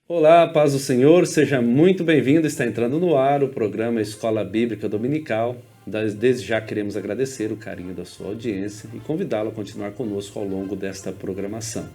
Olá, paz do Senhor, seja muito bem-vindo. Está entrando no ar o programa Escola Bíblica Dominical. Desde já queremos agradecer o carinho da sua audiência e convidá-lo a continuar conosco ao longo desta programação.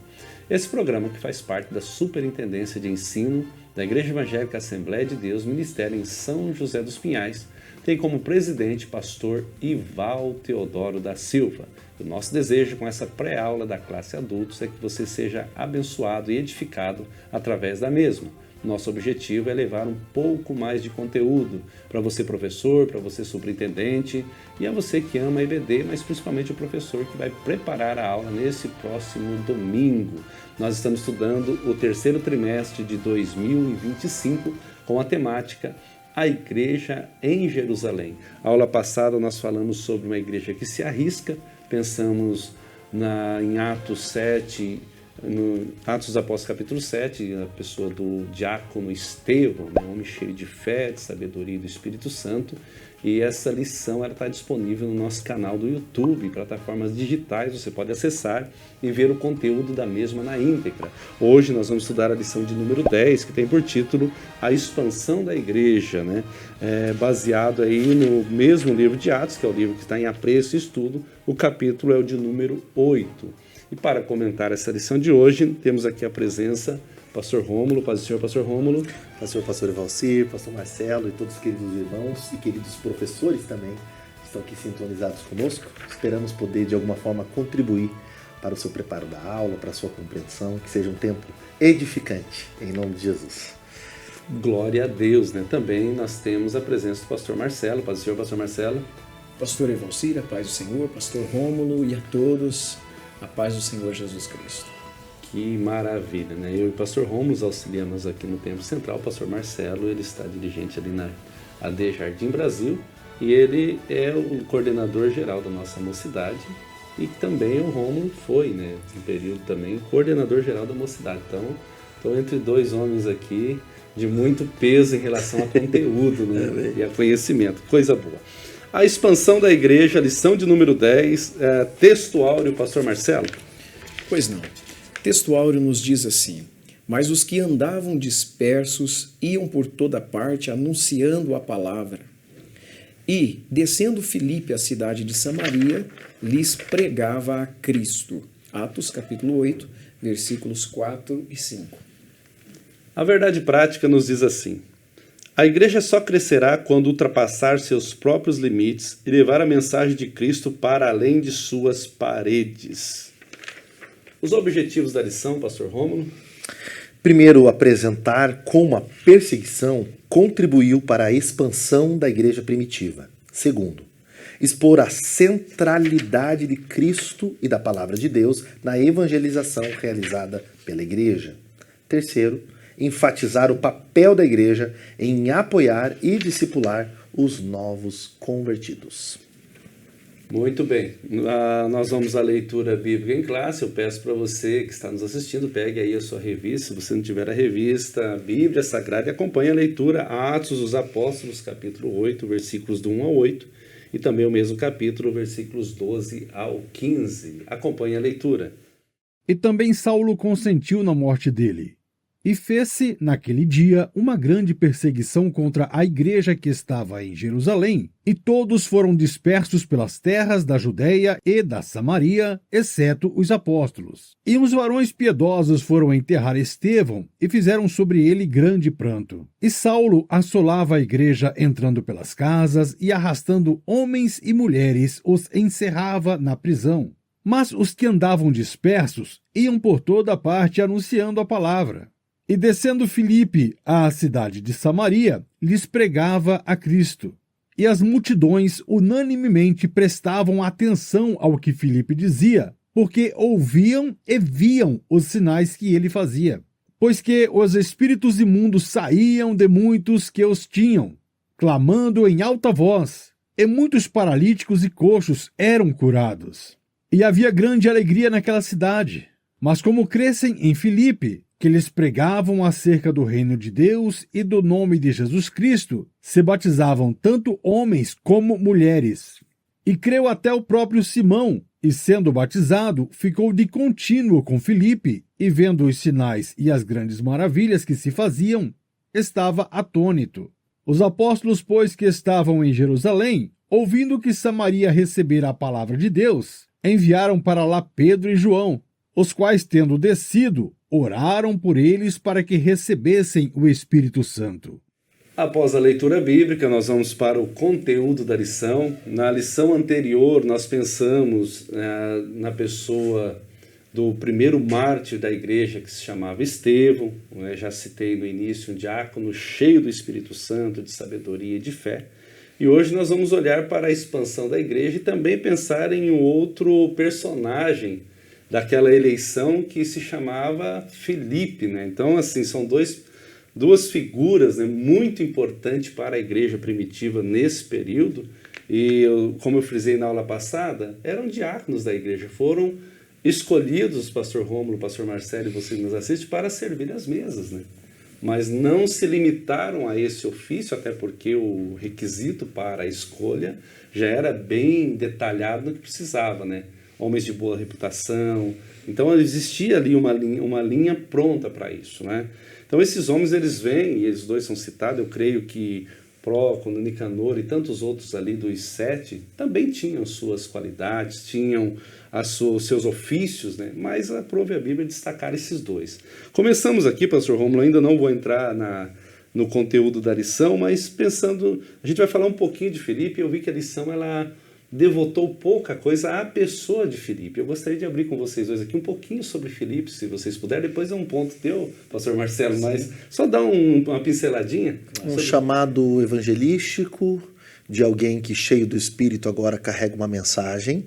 Esse programa que faz parte da Superintendência de Ensino da Igreja Evangélica Assembleia de Deus, Ministério em São José dos Pinhais, tem como presidente pastor Ival Teodoro da Silva. O nosso desejo com essa pré-aula da classe adultos é que você seja abençoado e edificado através da mesma. Nosso objetivo é levar um pouco mais de conteúdo para você professor, para você superintendente e a você que ama a EBD, mas principalmente o professor que vai preparar a aula nesse próximo domingo. Nós estamos estudando o terceiro trimestre de 2025 com a temática A Igreja em Jerusalém. A aula passada nós falamos sobre uma igreja que se arrisca, pensamos em Atos 7, no Atos dos Apóstolos capítulo 7, a pessoa do diácono Estevão, um homem cheio de fé, de sabedoria e do Espírito Santo, e essa lição está disponível no nosso canal do YouTube, plataformas digitais, você pode acessar e ver o conteúdo da mesma na íntegra. Hoje nós vamos estudar a lição de número 10, que tem por título A Expansão da Igreja, baseado aí no mesmo livro de Atos, que é o livro que está em apreço e estudo, o capítulo é o de número 8. E para comentar essa lição de hoje, temos aqui a presença do pastor Rômulo. Paz do Senhor, pastor Rômulo. Pastor Evalcir, pastor Marcelo e todos os queridos irmãos e queridos professores também que estão aqui sintonizados conosco. Esperamos poder de alguma forma contribuir para o seu preparo da aula, para a sua compreensão, que seja um tempo edificante, em nome de Jesus. Glória a Deus, Também nós temos a presença do pastor Marcelo. Paz do Senhor, pastor Marcelo. Pastor Evalcir, a paz do Senhor, pastor Rômulo e a todos, a paz do Senhor Jesus Cristo. Que maravilha, Eu e o pastor Rômulo auxiliamos aqui no Templo Central. O pastor Marcelo, ele está dirigente ali na AD Jardim Brasil e ele é o coordenador geral da nossa mocidade e também o Rômulo foi, um período também, coordenador geral da mocidade. Então, estou entre dois homens aqui de muito peso em relação a conteúdo e a conhecimento, coisa boa. A expansão da igreja, lição de número 10, textuário, pastor Marcelo. Pois não. Textuário nos diz assim: mas os que andavam dispersos iam por toda parte anunciando a palavra. E, descendo Filipe à cidade de Samaria, lhes pregava a Cristo. Atos capítulo 8, versículos 4 e 5. A verdade prática nos diz assim: a igreja só crescerá quando ultrapassar seus próprios limites e levar a mensagem de Cristo para além de suas paredes. Os objetivos da lição, pastor Rômulo? Primeiro, apresentar como a perseguição contribuiu para a expansão da igreja primitiva. Segundo, expor a centralidade de Cristo e da palavra de Deus na evangelização realizada pela igreja. Terceiro, enfatizar o papel da igreja em apoiar e discipular os novos convertidos. Muito bem, nós vamos à leitura bíblica em classe. Eu peço para você que está nos assistindo, pegue aí a sua revista, se você não tiver a revista, a Bíblia Sagrada, e acompanhe a leitura Atos dos Apóstolos, capítulo 8, versículos do 1 ao 8, e também o mesmo capítulo, versículos 12 ao 15. Acompanhe a leitura. E também Saulo consentiu na morte dele. E fez-se, naquele dia, uma grande perseguição contra a igreja que estava em Jerusalém, e todos foram dispersos pelas terras da Judéia e da Samaria, exceto os apóstolos. E uns varões piedosos foram enterrar Estevão, e fizeram sobre ele grande pranto. E Saulo assolava a igreja entrando pelas casas, e arrastando homens e mulheres, os encerrava na prisão. Mas os que andavam dispersos iam por toda parte anunciando a palavra. E descendo Filipe à cidade de Samaria, lhes pregava a Cristo. E as multidões unanimemente prestavam atenção ao que Filipe dizia, porque ouviam e viam os sinais que ele fazia. Pois que os espíritos imundos saíam de muitos que os tinham, clamando em alta voz, e muitos paralíticos e coxos eram curados. E havia grande alegria naquela cidade. Mas como crescem em Filipe, que lhes pregavam acerca do reino de Deus e do nome de Jesus Cristo, se batizavam tanto homens como mulheres. E creu até o próprio Simão, E sendo batizado, ficou de contínuo com Filipe, e vendo os sinais e as grandes maravilhas que se faziam, estava atônito. Os apóstolos, pois, que estavam em Jerusalém, ouvindo que Samaria recebera a palavra de Deus, enviaram para lá Pedro e João, os quais, tendo descido, oraram por eles para que recebessem o Espírito Santo. Após a leitura bíblica, nós vamos para o conteúdo da lição. Na lição anterior, nós pensamos na pessoa do primeiro mártir da igreja, que se chamava Estevão. Já citei no início, um diácono cheio do Espírito Santo, de sabedoria e de fé. E hoje nós vamos olhar para a expansão da igreja e também pensar em um outro personagem daquela eleição que se chamava Filipe, né? Então, assim, são duas figuras, né, muito importantes para a igreja primitiva nesse período. E, como eu frisei na aula passada, eram diáconos da igreja, foram escolhidos, pastor Rômulo, pastor Marcelo e você que nos assiste, para servir as mesas, né? Mas não se limitaram a esse ofício, até porque o requisito para a escolha já era bem detalhado no que precisava, né? Homens de boa reputação. Então existia ali uma linha pronta para isso, né? Então esses homens, eles vêm, e eles dois são citados, eu creio que Prócono, Nicanor e tantos outros ali dos 7 também tinham suas qualidades, tinham os seus ofícios, né? Mas aprove a Bíblia destacar esses dois. Começamos aqui, pastor Rômulo, ainda não vou entrar no conteúdo da lição, mas pensando, a gente vai falar um pouquinho de Filipe. Eu vi que a lição ela devotou pouca coisa à pessoa de Filipe. Eu gostaria de abrir com vocês dois aqui um pouquinho sobre Filipe, se vocês puderem. Depois é um ponto teu, pastor Marcelo, mas só dá uma pinceladinha. Um chamado evangelístico de alguém que, cheio do Espírito, agora carrega uma mensagem.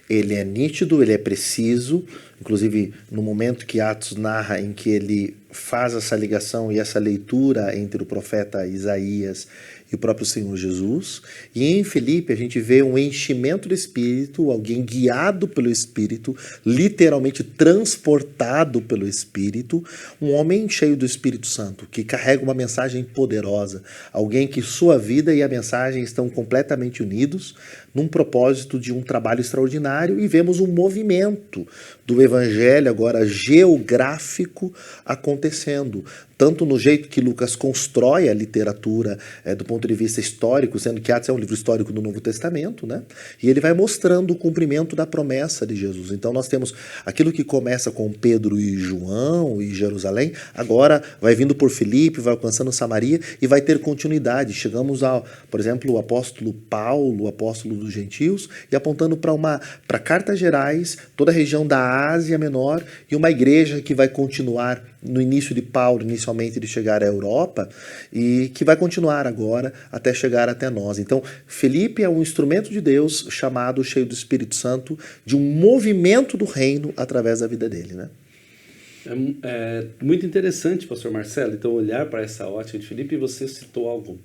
Ele é nítido, ele é preciso. Inclusive, no momento que Atos narra em que ele faz essa ligação e essa leitura entre o profeta Isaías e o próprio Senhor Jesus. E em Filipe a gente vê um enchimento do Espírito, alguém guiado pelo Espírito, literalmente transportado pelo Espírito, um homem cheio do Espírito Santo, que carrega uma mensagem poderosa, alguém que sua vida e a mensagem estão completamente unidos num propósito de um trabalho extraordinário, e vemos um movimento do evangelho agora geográfico acontecendo, tanto no jeito que Lucas constrói a literatura do ponto de vista histórico, sendo que Atos é um livro histórico do Novo Testamento, né? E ele vai mostrando o cumprimento da promessa de Jesus. Então nós temos aquilo que começa com Pedro e João e Jerusalém, agora vai vindo por Filipe, vai alcançando Samaria e vai ter continuidade. Chegamos ao, por exemplo, o apóstolo Paulo, o apóstolo dos gentios, e apontando para cartas gerais, toda a região da Ásia Menor, e uma igreja que vai continuar no início de Paulo, inicialmente de chegar à Europa, e que vai continuar agora até chegar até nós. Então, Filipe é um instrumento de Deus chamado, cheio do Espírito Santo, de um movimento do reino através da vida dele, né? É muito interessante, pastor Marcelo, então olhar para essa ótica de Filipe. E você citou algo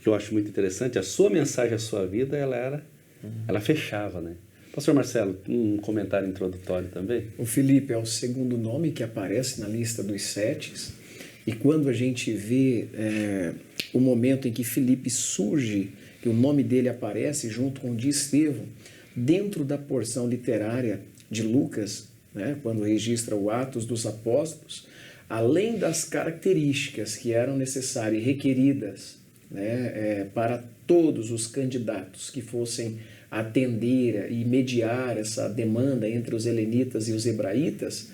que eu acho muito interessante. A sua mensagem, a sua vida, ela fechava, né? Pastor Marcelo, um comentário introdutório também? O Filipe é o segundo nome que aparece na lista dos 7. E quando a gente vê o momento em que Filipe surge, que o nome dele aparece junto com o de Estevão, dentro da porção literária de Lucas, né, quando registra o Atos dos Apóstolos, além das características que eram necessárias e requeridas, né, para todos os candidatos que fossem atender e mediar essa demanda entre os helenitas e os hebraitas,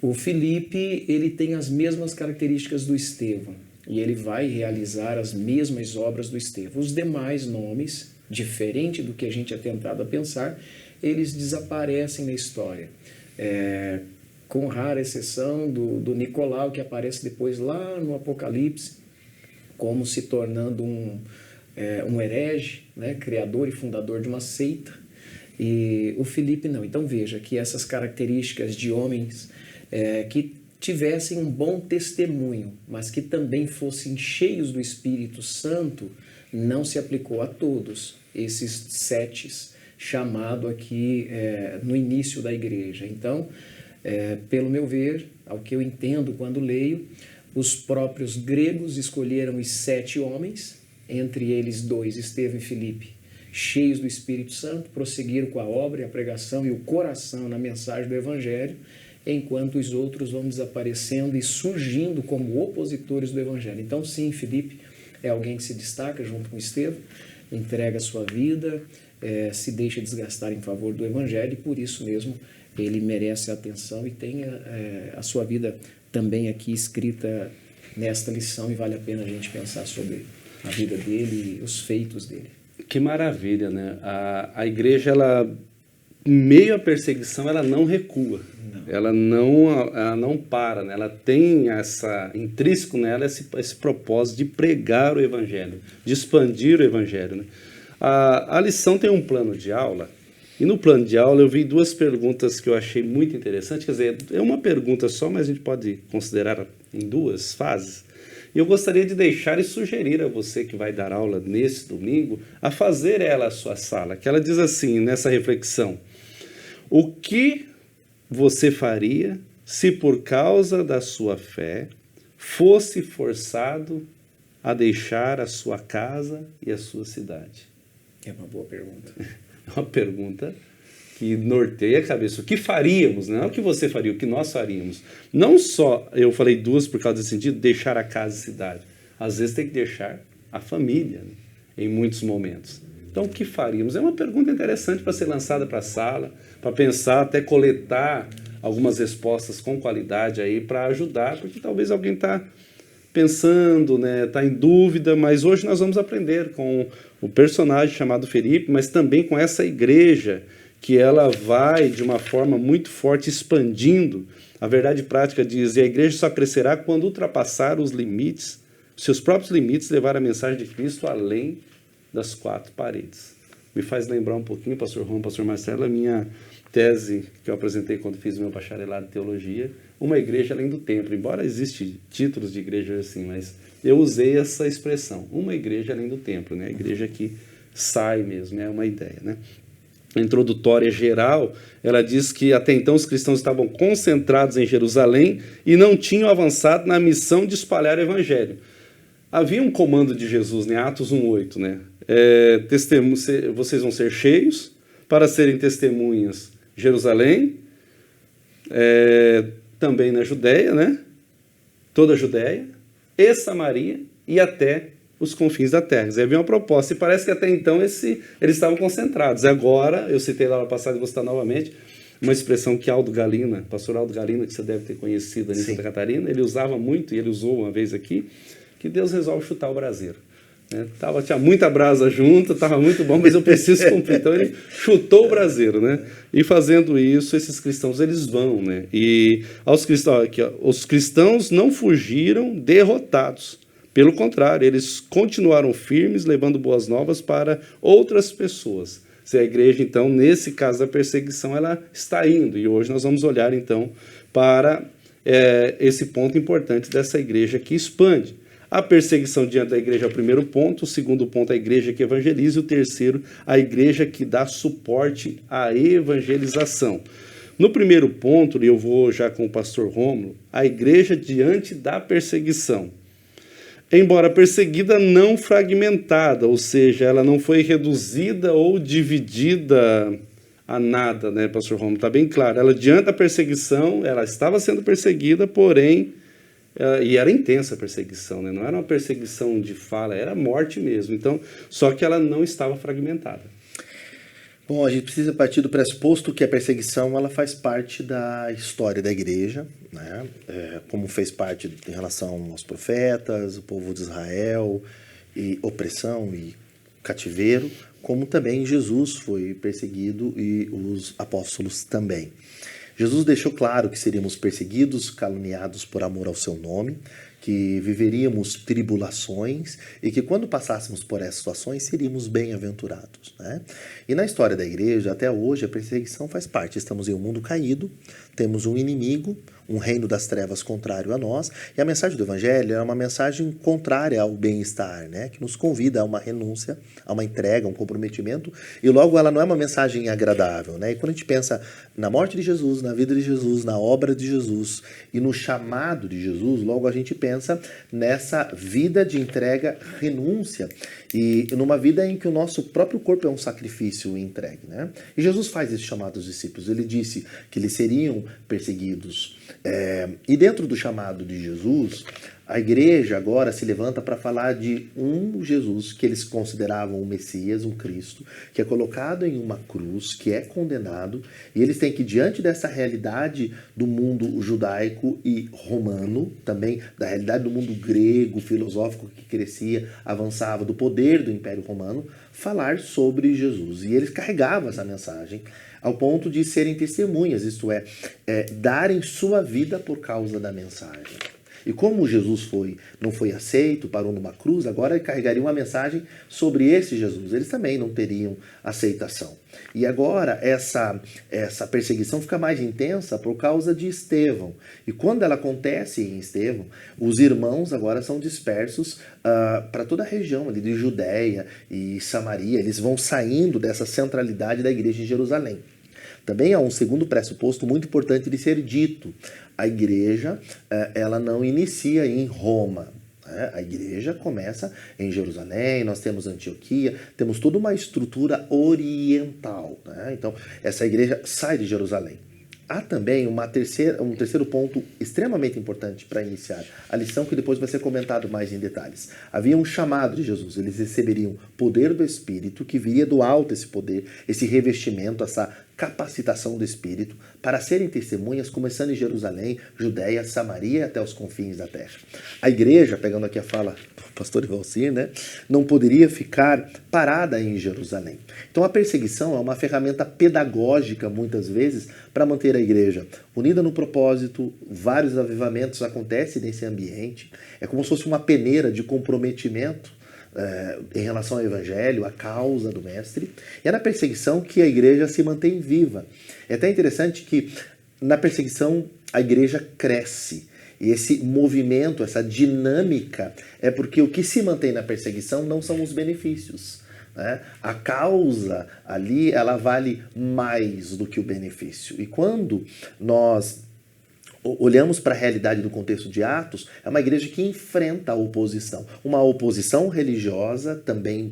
o Filipe, ele tem as mesmas características do Estevão e ele vai realizar as mesmas obras do Estevão. Os demais nomes, diferente do que a gente é tentado a pensar, eles desaparecem na história, com rara exceção do Nicolau, que aparece depois lá no Apocalipse, como se tornando um herege, né, criador e fundador de uma seita, e o Filipe não. Então veja que essas características de homens que tivessem um bom testemunho, mas que também fossem cheios do Espírito Santo, não se aplicou a todos esses 7 chamado aqui no início da igreja. Então, pelo meu ver, ao que eu entendo quando leio, os próprios gregos escolheram os 7 homens, entre eles 2, Estevão e Filipe, cheios do Espírito Santo, prosseguiram com a obra e a pregação e o coração na mensagem do Evangelho, enquanto os outros vão desaparecendo e surgindo como opositores do Evangelho. Então, sim, Filipe é alguém que se destaca junto com Estevão, entrega a sua vida, se deixa desgastar em favor do Evangelho, e por isso mesmo ele merece a atenção e tem a sua vida também aqui escrita nesta lição, e vale a pena a gente pensar sobre a vida dele e os feitos dele. Que maravilha, né? A igreja, ela, em meio à perseguição, ela não recua. Ela não para, né? Ela tem intrínseco nela esse propósito de pregar o Evangelho, de expandir o Evangelho, né? A lição tem um plano de aula, e no plano de aula eu vi duas perguntas que eu achei muito interessantes. Quer dizer, é uma pergunta só, mas a gente pode considerar em duas fases. E eu gostaria de deixar e sugerir a você que vai dar aula nesse domingo a fazer ela a sua sala, que ela diz assim, nessa reflexão: o que você faria se por causa da sua fé fosse forçado a deixar a sua casa e a sua cidade? É uma boa pergunta. É uma pergunta que norteia a cabeça. O que faríamos? Não é o que você faria, o que nós faríamos. Não só, eu falei duas por causa desse sentido, deixar a casa e a cidade. Às vezes tem que deixar a família, né, em muitos momentos. Então, o que faríamos? É uma pergunta interessante para ser lançada para a sala, para pensar, até coletar algumas respostas com qualidade aí para ajudar, porque talvez alguém está pensando, né, está em dúvida, mas hoje nós vamos aprender com o personagem chamado Felipe, mas também com essa igreja que ela vai de uma forma muito forte expandindo. A verdade prática diz: e a igreja só crescerá quando ultrapassar os limites, seus próprios limites, levar a mensagem de Cristo além das quatro paredes. Me faz lembrar um pouquinho, pastor Ron, pastor Marcelo, a minha tese que eu apresentei quando fiz meu bacharelado em teologia, uma igreja além do templo. Embora existam títulos de igreja assim, mas eu usei essa expressão, uma igreja além do templo, né? A igreja que sai mesmo, é uma ideia, né? A introdutória geral, ela diz que até então os cristãos estavam concentrados em Jerusalém e não tinham avançado na missão de espalhar o evangelho. Havia um comando de Jesus, né? Atos 1:8, né? Vocês vão ser cheios para serem testemunhas em Jerusalém, também na Judéia, né? Toda a Judéia, e Samaria e até os confins da terra. Havia uma proposta, e parece que até então eles estavam concentrados. Agora, eu citei lá no passado e vou citar novamente, uma expressão que Aldo Galina, pastor Aldo Galina, que você deve ter conhecido ali em Santa Catarina, ele usava muito, e ele usou uma vez aqui, que Deus resolve chutar o braseiro. Né? Tinha muita brasa junto, estava muito bom, mas eu preciso cumprir. Então ele chutou o braseiro, né? E fazendo isso, esses cristãos eles vão, né? E os cristãos não fugiram derrotados. Pelo contrário, eles continuaram firmes, levando boas novas para outras pessoas. Se a igreja, então, nesse caso da perseguição, ela está indo. E hoje nós vamos olhar, então, para esse ponto importante dessa igreja que expande. A perseguição diante da igreja é o primeiro ponto, o segundo ponto, a igreja que evangeliza, e o terceiro, a igreja que dá suporte à evangelização. No primeiro ponto, e eu vou já com o pastor Rômulo, a igreja diante da perseguição. Embora perseguida, não fragmentada, ou seja, ela não foi reduzida ou dividida a nada, né, pastor Rômulo? Está bem claro, ela diante da perseguição, ela estava sendo perseguida, porém, e era intensa a perseguição, né? Não era uma perseguição de fala, era morte mesmo. Então, só que ela não estava fragmentada. Bom, a gente precisa partir do pressuposto que a perseguição ela faz parte da história da igreja, né? Como fez parte em relação aos profetas, o povo de Israel, e opressão e cativeiro, como também Jesus foi perseguido e os apóstolos também. Jesus deixou claro que seríamos perseguidos, caluniados por amor ao seu nome, que viveríamos tribulações e que quando passássemos por essas situações seríamos bem-aventurados, né? E na história da igreja, até hoje, a perseguição faz parte. Estamos em um mundo caído, temos um inimigo, um reino das trevas contrário a nós, e a mensagem do Evangelho é uma mensagem contrária ao bem-estar, né? Que nos convida a uma renúncia, a uma entrega, a um comprometimento, e logo ela não é uma mensagem agradável, né? E quando a gente pensa na morte de Jesus, na vida de Jesus, na obra de Jesus e no chamado de Jesus, logo a gente pensa pensa nessa vida de entrega, renúncia, e numa vida em que o nosso próprio corpo é um sacrifício entregue, né? E Jesus faz esse chamado aos discípulos. Ele disse que eles seriam perseguidos. E dentro do chamado de Jesus, a igreja agora se levanta para falar de um Jesus que eles consideravam um Messias, um Cristo, que é colocado em uma cruz, que é condenado, e eles têm que, diante dessa realidade do mundo judaico e romano, também da realidade do mundo grego, filosófico que crescia, avançava, do poder do Império Romano, falar sobre Jesus. E eles carregavam essa mensagem ao ponto de serem testemunhas, isto é, darem sua vida por causa da mensagem. E como Jesus não foi aceito, parou numa cruz, agora ele carregaria uma mensagem sobre esse Jesus. Eles também não teriam aceitação. E agora essa perseguição fica mais intensa por causa de Estevão. E quando ela acontece em Estevão, os irmãos agora são dispersos para toda a região ali de Judéia e Samaria. Eles vão saindo dessa centralidade da igreja em Jerusalém. Também há um segundo pressuposto muito importante de ser dito. A igreja, ela não inicia em Roma. A igreja começa em Jerusalém, nós temos Antioquia, temos toda uma estrutura oriental, né? Então, essa igreja sai de Jerusalém. Há também um terceiro ponto extremamente importante para iniciar a lição, que depois vai ser comentado mais em detalhes. Havia um chamado de Jesus, eles receberiam poder do Espírito, que viria do alto esse poder, esse revestimento, essa capacitação do Espírito, para serem testemunhas, começando em Jerusalém, Judéia, Samaria, até os confins da terra. A igreja, pegando aqui a fala do pastor Ivalcir, né, não poderia ficar parada em Jerusalém. Então a perseguição é uma ferramenta pedagógica, muitas vezes, para manter a igreja unida no propósito. Vários avivamentos acontecem nesse ambiente. É como se fosse uma peneira de comprometimento em relação ao evangelho, à causa do mestre. E é na perseguição que a igreja se mantém viva. É até interessante que na perseguição a igreja cresce. E esse movimento, essa dinâmica, é porque o que se mantém na perseguição não são os benefícios, né? A causa ali, ela vale mais do que o benefício. E quando nós olhamos para a realidade do contexto de Atos, é uma igreja que enfrenta a oposição. Uma oposição religiosa, também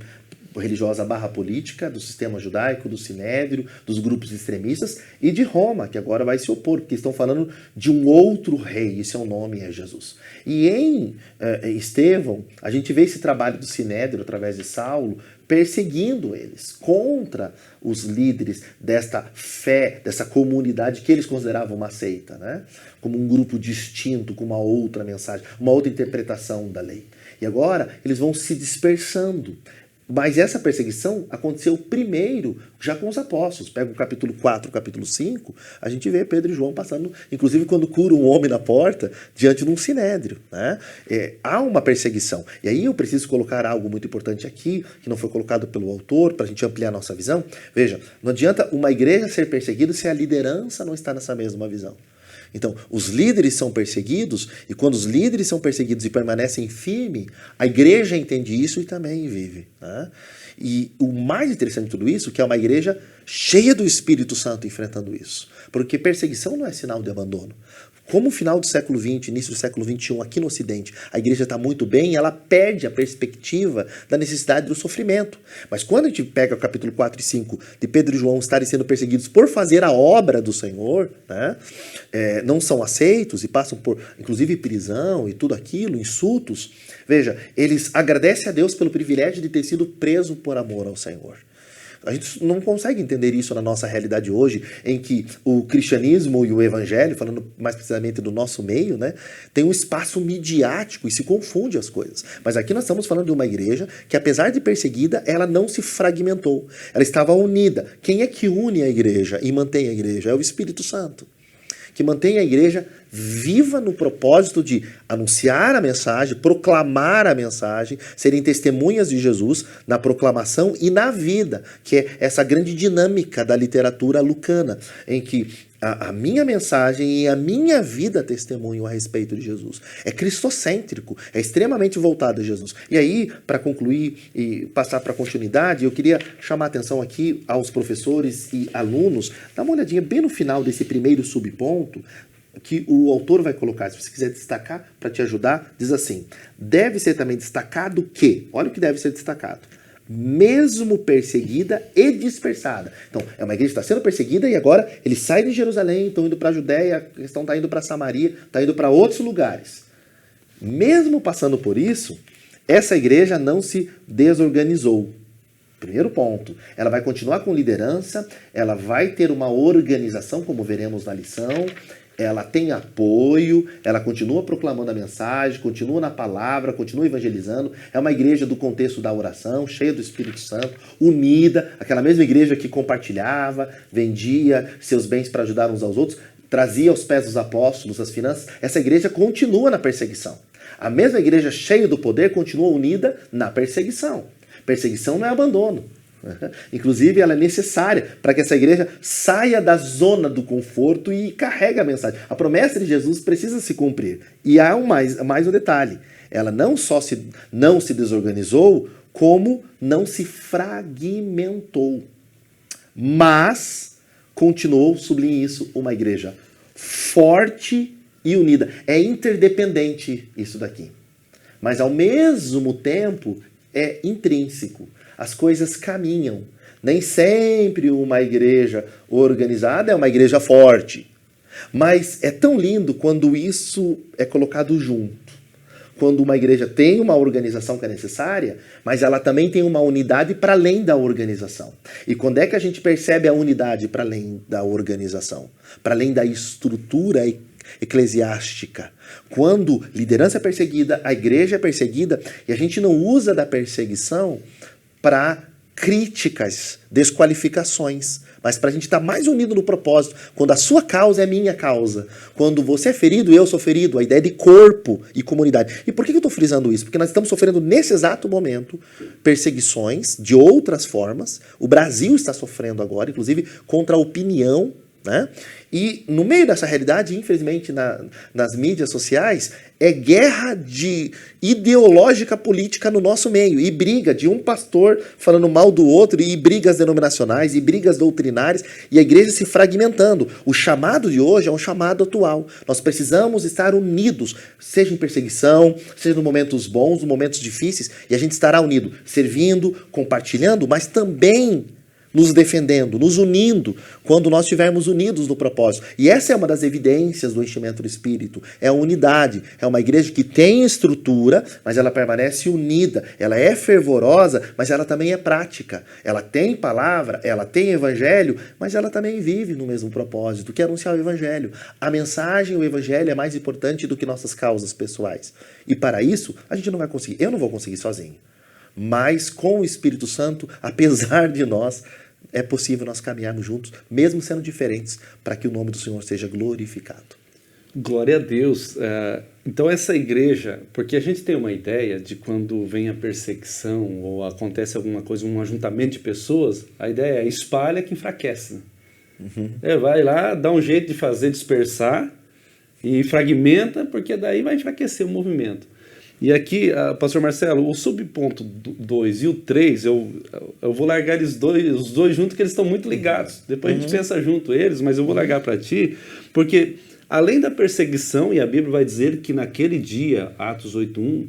religiosa / política, do sistema judaico, do Sinédrio, dos grupos extremistas, e de Roma, que agora vai se opor, porque estão falando de um outro rei, e seu nome é Jesus. E em Estevão, a gente vê esse trabalho do Sinédrio, através de Saulo, perseguindo eles, contra os líderes desta fé, dessa comunidade que eles consideravam uma seita, né? Como um grupo distinto, com uma outra mensagem, uma outra interpretação da lei. E agora eles vão se dispersando. Mas essa perseguição aconteceu primeiro já com os apóstolos. Pega o capítulo 4, o capítulo 5, a gente vê Pedro e João passando, inclusive quando cura um homem na porta, diante de um sinédrio, né? Há uma perseguição. E aí eu preciso colocar algo muito importante aqui, que não foi colocado pelo autor, para a gente ampliar a nossa visão. Veja, não adianta uma igreja ser perseguida se a liderança não está nessa mesma visão. Então, os líderes são perseguidos, e quando os líderes são perseguidos e permanecem firmes, a igreja entende isso e também vive, né? E o mais interessante de tudo isso, que é uma igreja cheia do Espírito Santo enfrentando isso. Porque perseguição não é sinal de abandono. Como o final do século XX, início do século XXI, aqui no Ocidente, a igreja está muito bem, ela perde a perspectiva da necessidade do sofrimento. Mas quando a gente pega o capítulo 4 e 5 de Pedro e João estarem sendo perseguidos por fazer a obra do Senhor, né, não são aceitos e passam por, inclusive, prisão e tudo aquilo, insultos. Veja, eles agradecem a Deus pelo privilégio de ter sido preso por amor ao Senhor. A gente não consegue entender isso na nossa realidade hoje, em que o cristianismo e o evangelho, falando mais precisamente do nosso meio, né, tem um espaço midiático e se confunde as coisas. Mas aqui nós estamos falando de uma igreja que, apesar de perseguida, ela não se fragmentou. Ela estava unida. Quem é que une a igreja e mantém a igreja? É o Espírito Santo, que mantém a igreja viva no propósito de anunciar a mensagem, proclamar a mensagem, serem testemunhas de Jesus na proclamação e na vida, que é essa grande dinâmica da literatura lucana, em que a minha mensagem e a minha vida testemunham a respeito de Jesus. É cristocêntrico, é extremamente voltado a Jesus. E aí, para concluir e passar para a continuidade, eu queria chamar a atenção aqui aos professores e alunos, dá uma olhadinha bem no final desse primeiro subponto, que o autor vai colocar, se você quiser destacar para te ajudar, diz assim: deve ser também destacado que, olha o que deve ser destacado, mesmo perseguida e dispersada. Então, é uma igreja que está sendo perseguida e agora eles saem de Jerusalém, estão indo para a Judéia, estão indo para Samaria, estão indo para outros lugares. Mesmo passando por isso, essa igreja não se desorganizou. Primeiro ponto, ela vai continuar com liderança, ela vai ter uma organização, como veremos na lição, ela tem apoio, ela continua proclamando a mensagem, continua na palavra, continua evangelizando. É uma igreja do contexto da oração, cheia do Espírito Santo, unida, aquela mesma igreja que compartilhava, vendia seus bens para ajudar uns aos outros, trazia aos pés dos apóstolos as finanças. Essa igreja continua na perseguição. A mesma igreja cheia do poder continua unida na perseguição. Perseguição não é abandono. Inclusive, ela é necessária para que essa igreja saia da zona do conforto e carregue a mensagem. A promessa de Jesus precisa se cumprir. E há mais um detalhe. Ela não só não se desorganizou, como não se fragmentou. Mas continuou, sublinhe isso, uma igreja forte e unida. É interdependente isso daqui. Mas, ao mesmo tempo, é intrínseco. As coisas caminham. Nem sempre uma igreja organizada é uma igreja forte. Mas é tão lindo quando isso é colocado junto. Quando uma igreja tem uma organização que é necessária, mas ela também tem uma unidade para além da organização. E quando é que a gente percebe a unidade para além da organização? Para além da estrutura eclesiástica? Quando liderança é perseguida, a igreja é perseguida, e a gente não usa da perseguição para críticas, desqualificações, mas para a gente estar mais unido no propósito, quando a sua causa é minha causa, quando você é ferido, eu sou ferido, a ideia de corpo e comunidade. E por que eu estou frisando isso? Porque nós estamos sofrendo nesse exato momento perseguições de outras formas, o Brasil está sofrendo agora, inclusive contra a opinião, né? E no meio dessa realidade, infelizmente, nas mídias sociais, é guerra ideológica política no nosso meio, e briga de um pastor falando mal do outro, e brigas denominacionais, e brigas doutrinárias, e a igreja se fragmentando. O chamado de hoje é um chamado atual. Nós precisamos estar unidos, seja em perseguição, seja nos momentos bons, nos momentos difíceis, e a gente estará unido, servindo, compartilhando, mas também nos defendendo, nos unindo, quando nós estivermos unidos no propósito. E essa é uma das evidências do enchimento do Espírito. É a unidade. É uma igreja que tem estrutura, mas ela permanece unida. Ela é fervorosa, mas ela também é prática. Ela tem palavra, ela tem evangelho, mas ela também vive no mesmo propósito, que é anunciar o evangelho. A mensagem, o evangelho é mais importante do que nossas causas pessoais. E para isso, a gente não vai conseguir. Eu não vou conseguir sozinho. Mas com o Espírito Santo, apesar de nós, é possível nós caminharmos juntos, mesmo sendo diferentes, para que o nome do Senhor seja glorificado. Glória a Deus. Então essa igreja, porque a gente tem uma ideia de quando vem a perseguição ou acontece alguma coisa, um ajuntamento de pessoas, a ideia é espalha que enfraquece. Né? Uhum. Vai lá, dá um jeito de fazer dispersar e fragmenta, porque daí vai enfraquecer o movimento. E aqui, pastor Marcelo, o subponto 2 e o 3, eu vou largar os dois juntos, que eles estão muito ligados. Depois a gente pensa junto eles, mas eu vou largar para ti, porque além da perseguição, e a Bíblia vai dizer que naquele dia, Atos 8:1,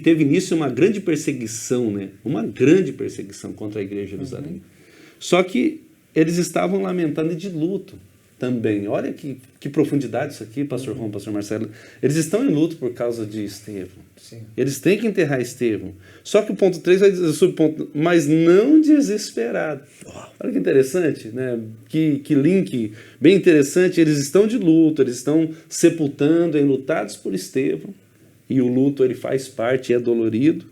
teve início uma grande perseguição, né? Uma grande perseguição contra a igreja de Jerusalém. Só que eles estavam lamentando e de luto também. Olha que profundidade isso aqui, pastor Juan, pastor Marcelo. Eles estão em luto por causa de Estevão. Sim. Eles têm que enterrar Estevão. Só que o ponto 3 vai dizer subponto, mas não desesperado. Olha que interessante, né? Que link bem interessante. Eles estão de luto, eles estão sepultando, enlutados por Estevão. E o luto, ele faz parte, é dolorido.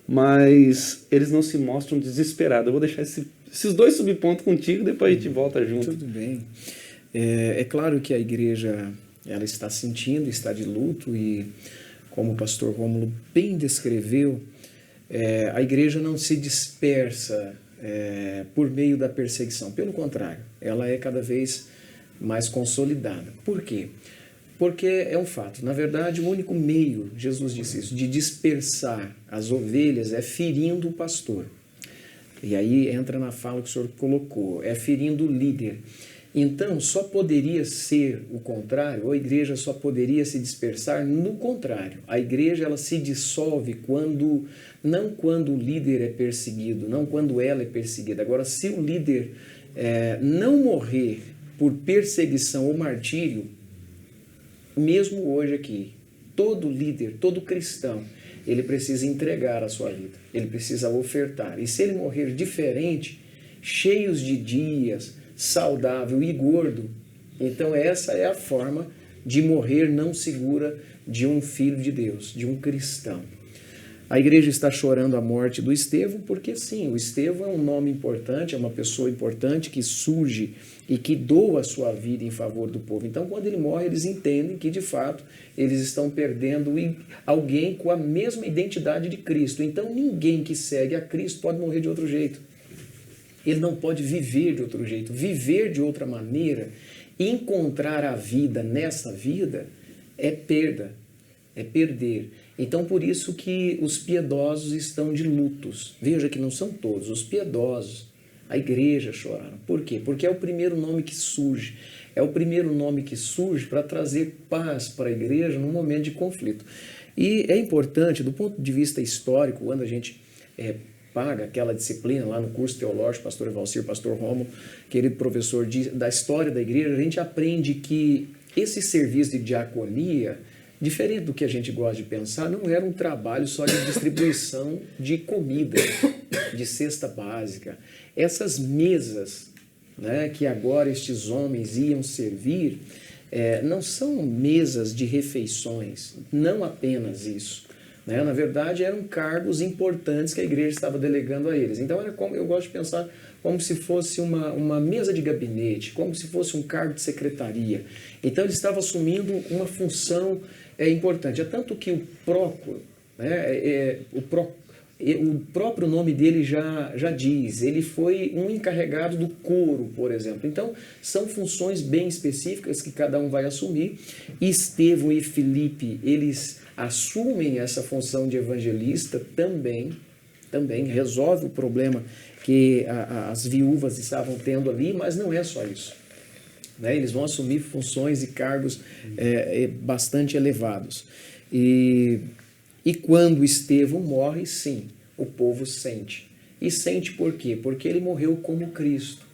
Mas eles não se mostram desesperados. Eu vou deixar esses dois subpontos contigo, depois a gente volta junto. Tudo bem. É claro que a igreja ela está sentindo, está de luto, e como o pastor Rômulo bem descreveu, a igreja não se dispersa por meio da perseguição. Pelo contrário, ela é cada vez mais consolidada. Por quê? Porque é um fato. Na verdade, o único meio, Jesus disse isso, de dispersar as ovelhas é ferindo o pastor. E aí entra na fala que o senhor colocou, é ferindo o líder. Então, só poderia ser o contrário, ou a igreja só poderia se dispersar no contrário. A igreja ela se dissolve não quando o líder é perseguido, não quando ela é perseguida. Agora, se o líder não morrer por perseguição ou martírio, mesmo hoje aqui, todo líder, todo cristão, ele precisa entregar a sua vida, ele precisa ofertar. E se ele morrer diferente, cheios de dias, saudável e gordo, então essa é a forma de morrer não segura de um filho de Deus, de um cristão. A igreja está chorando a morte do Estevão porque sim, o Estevão é um nome importante, é uma pessoa importante que surge e que doa a sua vida em favor do povo. Então quando ele morre, eles entendem que de fato eles estão perdendo alguém com a mesma identidade de Cristo. Então ninguém que segue a Cristo pode morrer de outro jeito. Ele não pode viver de outro jeito. Viver de outra maneira, encontrar a vida nessa vida, é perda, é perder. Então, por isso que os piedosos estão de lutos. Veja que não são todos, os piedosos, a igreja choraram. Por quê? Porque é o primeiro nome que surge. É o primeiro nome que surge para trazer paz para a igreja num momento de conflito. E é importante, do ponto de vista histórico, quando a gente paga aquela disciplina lá no curso teológico, pastor Evalcir, pastor Rômulo, querido professor da história da igreja, a gente aprende que esse serviço de diaconia, diferente do que a gente gosta de pensar, não era um trabalho só de distribuição de comida, de cesta básica. Essas mesas, né, que agora estes homens iam servir, não são mesas de refeições, não apenas isso. Na verdade, eram cargos importantes que a igreja estava delegando a eles. Então, eu gosto de pensar como se fosse uma mesa de gabinete, como se fosse um cargo de secretaria. Então, ele estava assumindo uma função importante. É tanto que o Prócoro, o próprio nome dele já diz, ele foi um encarregado do coro, por exemplo. Então, são funções bem específicas que cada um vai assumir. Estevão e Filipe, eles assumem essa função de evangelista também resolve o problema que as viúvas estavam tendo ali, mas não é só isso. Eles vão assumir funções e cargos bastante elevados. E quando Estevão morre, sim, o povo sente. E sente por quê? Porque ele morreu como Cristo.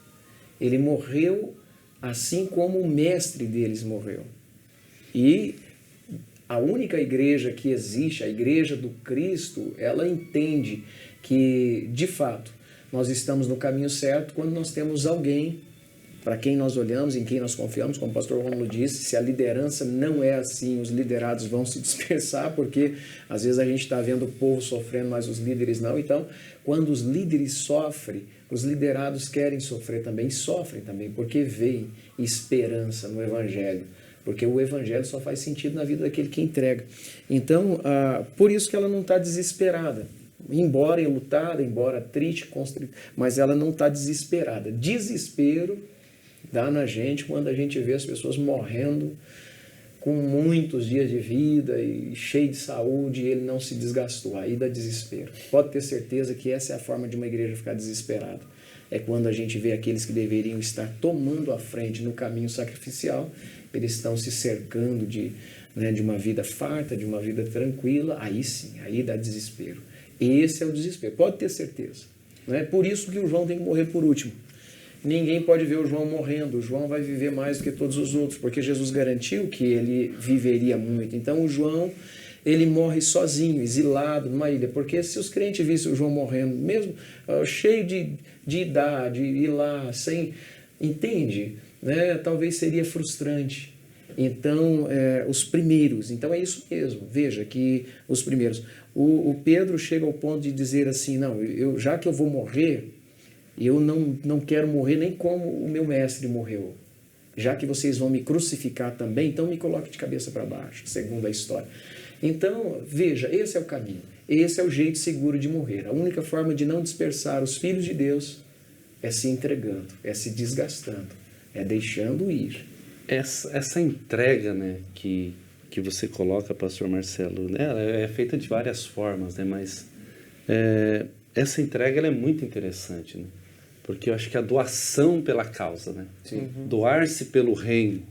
Ele morreu assim como o mestre deles morreu. E a única igreja que existe, a igreja do Cristo, ela entende que, de fato, nós estamos no caminho certo quando nós temos alguém para quem nós olhamos, em quem nós confiamos, como o pastor Rômulo disse. Se a liderança não é assim, os liderados vão se dispersar, porque às vezes a gente está vendo o povo sofrendo, mas os líderes não. Então, quando os líderes sofrem, os liderados querem sofrer também, e sofrem também, porque veem esperança no Evangelho. Porque o Evangelho só faz sentido na vida daquele que entrega. Então, por isso que ela não está desesperada. Embora enlutada, embora triste, mas ela não está desesperada. Desespero dá na gente quando a gente vê as pessoas morrendo com muitos dias de vida e cheio de saúde, e ele não se desgastou. Aí dá desespero. Pode ter certeza que essa é a forma de uma igreja ficar desesperada. É quando a gente vê aqueles que deveriam estar tomando a frente no caminho sacrificial, eles estão se cercando de uma vida farta, de uma vida tranquila. Aí sim, aí dá desespero. Esse é o desespero, pode ter certeza. Por isso que o João tem que morrer por último. Ninguém pode ver o João morrendo. O João vai viver mais do que todos os outros, porque Jesus garantiu que ele viveria muito. Então o João, ele morre sozinho, exilado numa ilha. Porque se os crentes vissem o João morrendo, mesmo cheio de idade, ir lá, sem... Entende? Talvez seria frustrante. Então, os primeiros. Então é isso mesmo. Veja que os primeiros. O Pedro chega ao ponto de dizer assim, não, já que eu vou morrer, eu não quero morrer nem como o meu mestre morreu. Já que vocês vão me crucificar também, então me coloque de cabeça para baixo, segundo a história. Então, veja, esse é o caminho. Esse é o jeito seguro de morrer. A única forma de não dispersar os filhos de Deus é se entregando, é se desgastando, é deixando ir. Essa entrega, que você coloca, pastor Marcelo, ela é feita de várias formas, mas essa entrega ela é muito interessante, Porque eu acho que a doação pela causa, né? Doar-se pelo reino,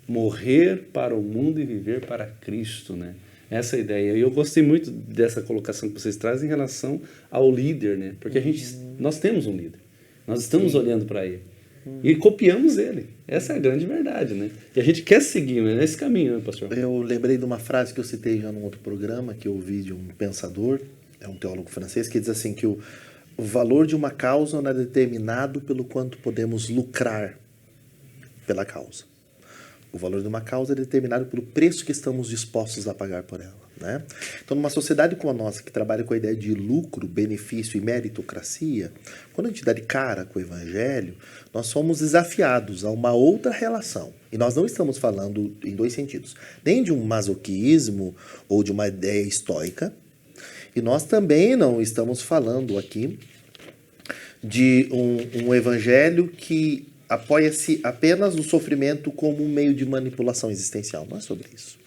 morrer para o mundo e viver para Cristo, né? Essa é a ideia. E eu gostei muito dessa colocação que vocês trazem em relação ao líder, né? Porque nós temos um líder. Nós estamos olhando para ele. E copiamos ele. Essa é a grande verdade, né? E a gente quer seguir nesse caminho, né, pastor? Eu lembrei de uma frase que eu citei já num outro programa, que eu ouvi de um pensador, é um teólogo francês, que diz assim que o valor de uma causa não é determinado pelo quanto podemos lucrar pela causa. O valor de uma causa é determinado pelo preço que estamos dispostos a pagar por ela, né? Então, numa sociedade como a nossa, que trabalha com a ideia de lucro, benefício e meritocracia, quando a gente dá de cara com o evangelho, nós somos desafiados a uma outra relação. E nós não estamos falando em dois sentidos, nem de um masoquismo ou de uma ideia estoica, e nós também não estamos falando aqui de um evangelho que apoia-se apenas no sofrimento como um meio de manipulação existencial. Não é sobre isso.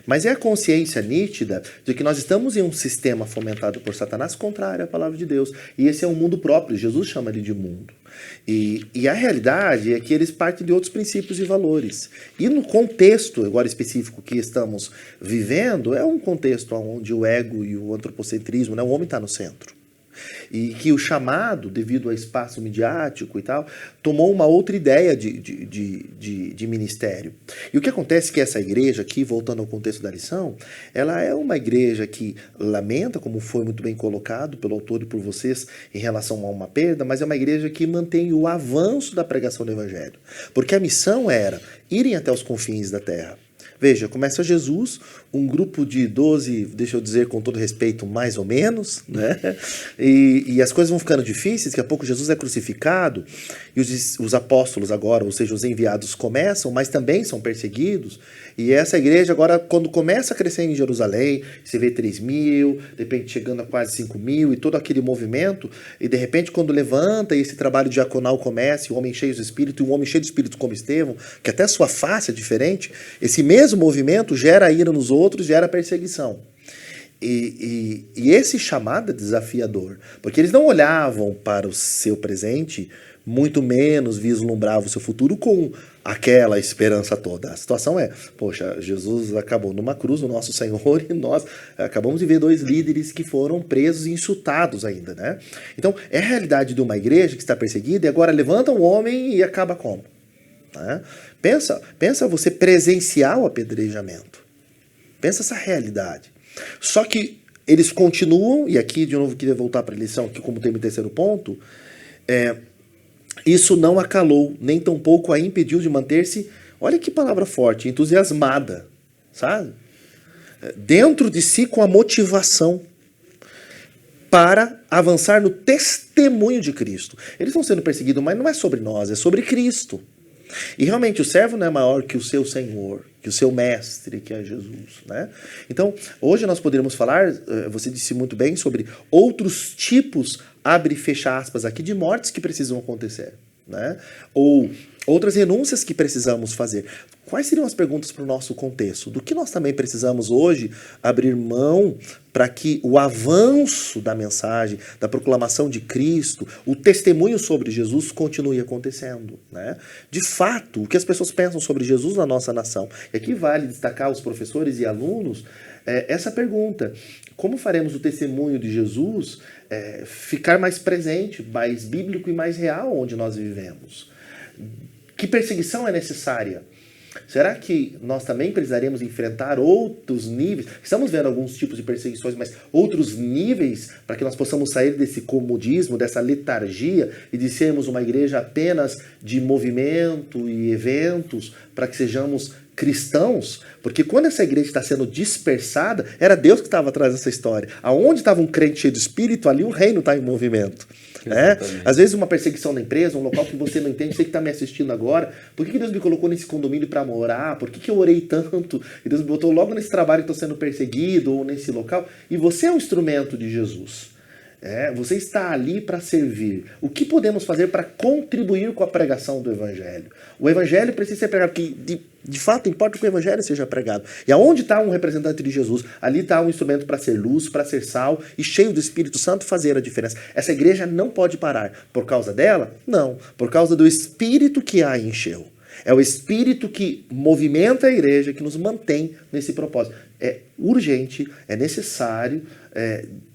Mas é a consciência nítida de que nós estamos em um sistema fomentado por Satanás contrário à palavra de Deus. E esse é um mundo próprio. Jesus chama ele de mundo. E a realidade é que eles partem de outros princípios e valores. E no contexto agora específico que estamos vivendo, é um contexto onde o ego e o antropocentrismo, né, o homem está no centro. E que o chamado, devido ao espaço midiático e tal, tomou uma outra ideia de ministério. E o que acontece é que essa igreja aqui, voltando ao contexto da lição, ela é uma igreja que lamenta, como foi muito bem colocado pelo autor e por vocês, em relação a uma perda, mas é uma igreja que mantém o avanço da pregação do evangelho. Porque a missão era irem até os confins da terra. Veja, começa Jesus, um grupo de 12, deixa eu dizer com todo respeito, mais ou menos, né? E as coisas vão ficando difíceis, daqui a pouco Jesus é crucificado, e os apóstolos agora, ou seja, os enviados começam, mas também são perseguidos, e essa igreja agora, quando começa a crescer em Jerusalém, você vê 3.000, de repente chegando a quase 5.000, e todo aquele movimento, e de repente quando levanta, e esse trabalho diaconal começa, e o homem cheio do Espírito, e um homem cheio do Espírito como Estevão, que até sua face é diferente, esse mesmo movimento gera ira nos outros, gera perseguição. E esse chamado é desafiador, porque eles não olhavam para o seu presente, muito menos vislumbravam o seu futuro com aquela esperança toda. A situação é, poxa, Jesus acabou numa cruz, o nosso Senhor, e nós acabamos de ver 2 líderes que foram presos e insultados ainda, né? Então, é a realidade de uma igreja que está perseguida e agora levanta um homem e acaba como? Né? Pensa você presenciar o apedrejamento. Pensa essa realidade. Só que eles continuam, e aqui de novo queria voltar para a lição, que como tem o terceiro ponto, isso não acalou, nem tampouco a impediu de manter-se, olha que palavra forte, entusiasmada, sabe? Dentro de si com a motivação para avançar no testemunho de Cristo. Eles estão sendo perseguidos, mas não é sobre nós, é sobre Cristo. E realmente o servo não é maior que o seu Senhor, que o seu mestre, que é Jesus, né? Então, hoje nós poderíamos falar, você disse muito bem, sobre outros tipos, abre e fecha aspas aqui, de mortes que precisam acontecer, né? Ou outras renúncias que precisamos fazer. Quais seriam as perguntas para o nosso contexto? Do que nós também precisamos hoje abrir mão para que o avanço da mensagem, da proclamação de Cristo, o testemunho sobre Jesus continue acontecendo, né? De fato, o que as pessoas pensam sobre Jesus na nossa nação. E aqui vale destacar os professores e alunos essa pergunta. Como faremos o testemunho de Jesus ficar mais presente, mais bíblico e mais real onde nós vivemos? Que perseguição é necessária? Será que nós também precisaremos enfrentar outros níveis? Estamos vendo alguns tipos de perseguições, mas outros níveis para que nós possamos sair desse comodismo, dessa letargia e de sermos uma igreja apenas de movimento e eventos para que sejamos cristãos? Porque quando essa igreja está sendo dispersada, era Deus que estava atrás dessa história. Aonde estava um crente cheio de espírito, ali o reino está em movimento. Às vezes uma perseguição na empresa, um local que você não entende, você que está me assistindo agora, por que Deus me colocou nesse condomínio para morar? Por que eu orei tanto? E Deus me botou logo nesse trabalho que estou sendo perseguido, ou nesse local, e você é um instrumento de Jesus. Você está ali para servir. O que podemos fazer para contribuir com a pregação do Evangelho? O Evangelho precisa ser pregado, porque De fato, importa que o evangelho seja pregado. E aonde está um representante de Jesus, ali está um instrumento para ser luz, para ser sal e cheio do Espírito Santo fazer a diferença. Essa igreja não pode parar. Por causa dela? Não. Por causa do Espírito que a encheu. É o Espírito que movimenta a igreja, que nos mantém nesse propósito. É urgente, é necessário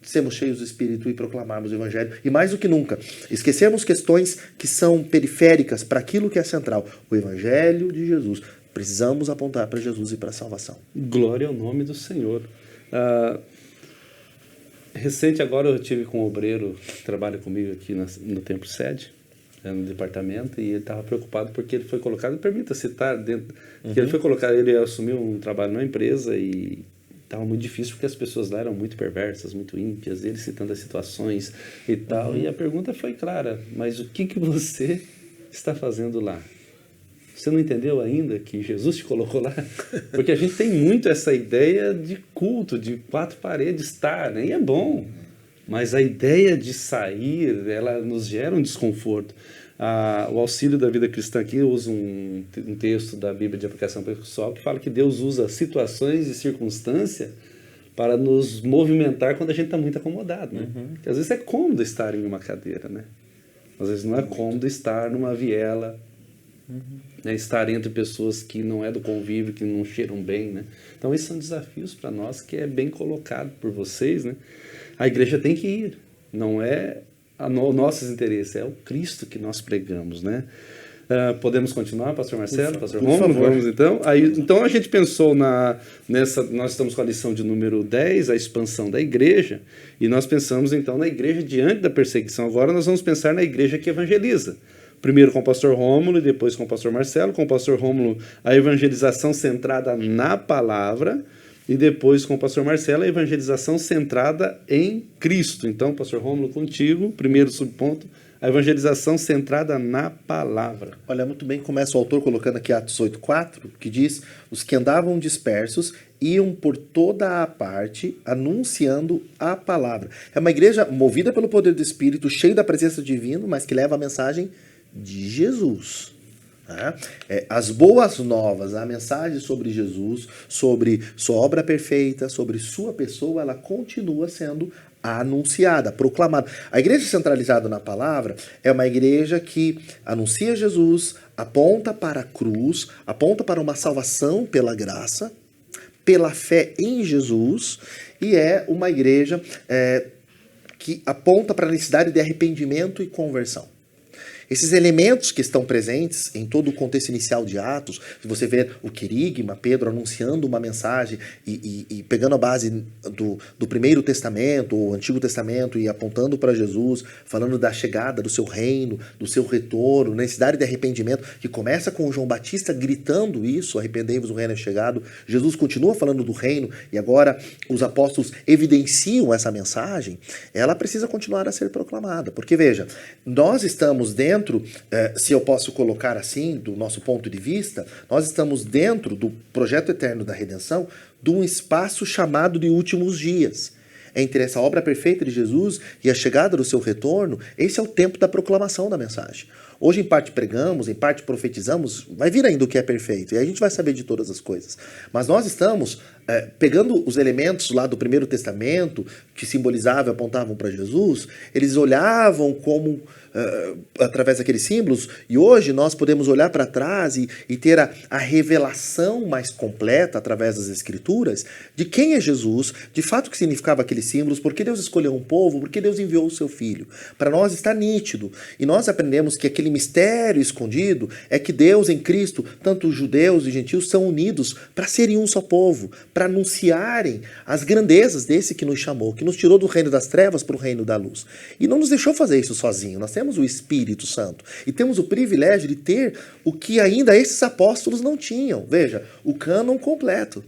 sermos cheios do Espírito e proclamarmos o Evangelho. E mais do que nunca, esquecermos questões que são periféricas para aquilo que é central. O Evangelho de Jesus. Precisamos apontar para Jesus e para a salvação. Glória ao nome do Senhor. Recente agora eu tive com um obreiro que trabalha comigo aqui no Templo Sede, no departamento, e ele estava preocupado porque ele foi colocado, permita citar, que ele foi colocado, ele assumiu um trabalho numa empresa e estava muito difícil porque as pessoas lá eram muito perversas, muito ímpias, ele citando as situações e tal, e a pergunta foi clara, mas o que você está fazendo lá? Você não entendeu ainda que Jesus te colocou lá? Porque a gente tem muito essa ideia de culto, de quatro paredes estar, né? E é bom. Mas a ideia de sair, ela nos gera um desconforto. O Auxílio da Vida Cristã aqui usa um texto da Bíblia de Aplicação Pessoal que fala que Deus usa situações e circunstâncias para nos movimentar quando a gente está muito acomodado, né? Porque às vezes é cômodo estar em uma cadeira, né? Às vezes não é cômodo estar numa viela, né? Estar entre pessoas que não é do convívio, que não cheiram bem, né? Então esses são desafios para nós que é bem colocado por vocês, né? A igreja tem que ir, não é nossos interesses, é o Cristo que nós pregamos, né? Podemos continuar, pastor Marcelo, pastor Romulo? Vamos então. Então a gente pensou nós estamos com a lição de número 10, a expansão da igreja, e nós pensamos então na igreja diante da perseguição. Agora nós vamos pensar na igreja que evangeliza. Primeiro com o pastor Rômulo e depois com o pastor Marcelo. Com o pastor Rômulo, a evangelização centrada na palavra, e depois com o pastor Marcelo, a evangelização centrada em Cristo. Então, pastor Rômulo, contigo, primeiro subponto, a evangelização centrada na palavra. Olha, muito bem, começa o autor colocando aqui Atos 8,4, que diz: os que andavam dispersos iam por toda a parte anunciando a palavra. É uma igreja movida pelo poder do Espírito, cheia da presença divina, mas que leva a mensagem de Jesus. As boas novas, a mensagem sobre Jesus, sobre sua obra perfeita, sobre sua pessoa, ela continua sendo anunciada, proclamada. A igreja centralizada na palavra é uma igreja que anuncia Jesus, aponta para a cruz, aponta para uma salvação pela graça, pela fé em Jesus, e é uma igreja que aponta para a necessidade de arrependimento e conversão. Esses elementos que estão presentes em todo o contexto inicial de Atos, se você vê o querigma, Pedro anunciando uma mensagem e pegando a base do Primeiro Testamento, ou Antigo Testamento, e apontando para Jesus, falando da chegada do seu reino, do seu retorno, necessidade de arrependimento, que começa com João Batista gritando isso: arrependei-vos, o reino é chegado. Jesus continua falando do reino, e agora os apóstolos evidenciam essa mensagem. Ela precisa continuar a ser proclamada, porque veja, nós estamos dentro, se eu posso colocar assim, do nosso ponto de vista, nós estamos dentro do projeto eterno da redenção, de um espaço chamado de últimos dias. Entre essa obra perfeita de Jesus e a chegada do seu retorno, esse é o tempo da proclamação da mensagem. Hoje, em parte, pregamos, em parte, profetizamos, vai vir ainda o que é perfeito, e aí a gente vai saber de todas as coisas. Mas nós estamos pegando os elementos lá do Primeiro Testamento, que simbolizavam e apontavam para Jesus, eles olhavam como através daqueles símbolos, e hoje nós podemos olhar para trás e ter a revelação mais completa através das Escrituras de quem é Jesus, de fato o que significava aqueles símbolos, por que Deus escolheu um povo, por que Deus enviou o seu Filho. Para nós está nítido, e nós aprendemos que aquele mistério escondido é que Deus em Cristo, tanto os judeus e gentios, são unidos para serem um só povo, para anunciarem as grandezas desse que nos chamou, que nos tirou do reino das trevas para o reino da luz. E não nos deixou fazer isso sozinho, nós temos o Espírito Santo e temos o privilégio de ter o que ainda esses apóstolos não tinham. Veja, o cânon completo,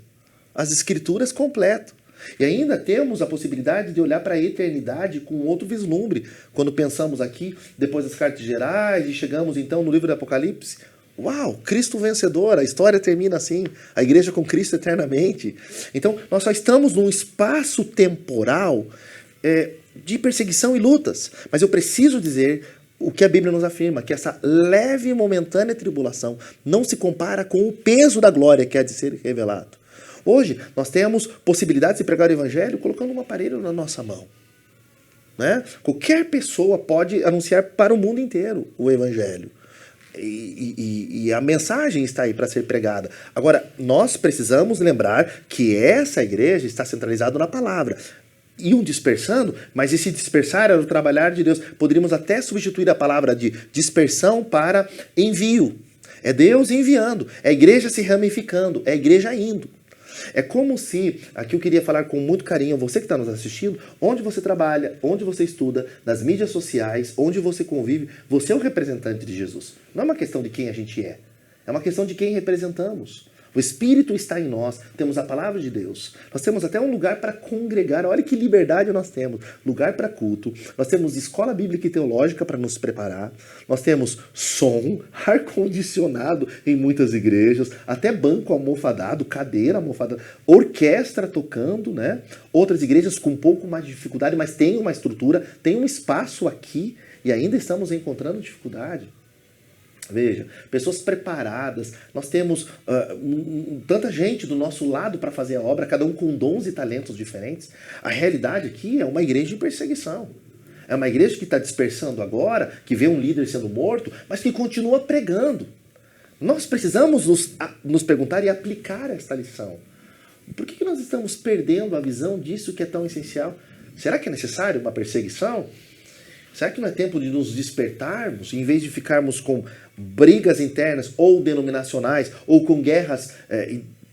as Escrituras completo. E ainda temos a possibilidade de olhar para a eternidade com outro vislumbre. Quando pensamos aqui, depois das cartas gerais, e chegamos então no livro do Apocalipse, uau, Cristo vencedor, a história termina assim, a igreja com Cristo eternamente. Então, nós só estamos num espaço temporal de perseguição e lutas. Mas eu preciso dizer, o que a Bíblia nos afirma, que essa leve e momentânea tribulação não se compara com o peso da glória que há de ser revelado. Hoje, nós temos possibilidade de pregar o evangelho colocando um aparelho na nossa mão. Né? Qualquer pessoa pode anunciar para o mundo inteiro o evangelho. E a mensagem está aí para ser pregada. Agora, nós precisamos lembrar que essa igreja está centralizada na palavra. Iam dispersando, mas esse dispersar era o trabalhar de Deus. Poderíamos até substituir a palavra de dispersão para envio. É Deus enviando, é a igreja se ramificando, é a igreja indo. É como se, aqui eu queria falar com muito carinho, você que está nos assistindo, onde você trabalha, onde você estuda, nas mídias sociais, onde você convive, você é o representante de Jesus. Não é uma questão de quem a gente é uma questão de quem representamos. O Espírito está em nós, temos a palavra de Deus. Nós temos até um lugar para congregar. Olha que liberdade nós temos. Lugar para culto. Nós temos escola bíblica e teológica para nos preparar. Nós temos som, ar-condicionado em muitas igrejas, até banco almofadado, cadeira almofadada, orquestra tocando, né? Outras igrejas com um pouco mais de dificuldade, mas tem uma estrutura, tem um espaço aqui e ainda estamos encontrando dificuldade. Veja, pessoas preparadas, nós temos tanta gente do nosso lado para fazer a obra, cada um com dons e talentos diferentes. A realidade aqui é uma igreja de perseguição. É uma igreja que está dispersando agora, que vê um líder sendo morto, mas que continua pregando. Nós precisamos nos perguntar e aplicar esta lição. Por que nós estamos perdendo a visão disso que é tão essencial? Será que é necessário uma perseguição? Será que não é tempo de nos despertarmos, em vez de ficarmos com brigas internas ou denominacionais, ou com guerras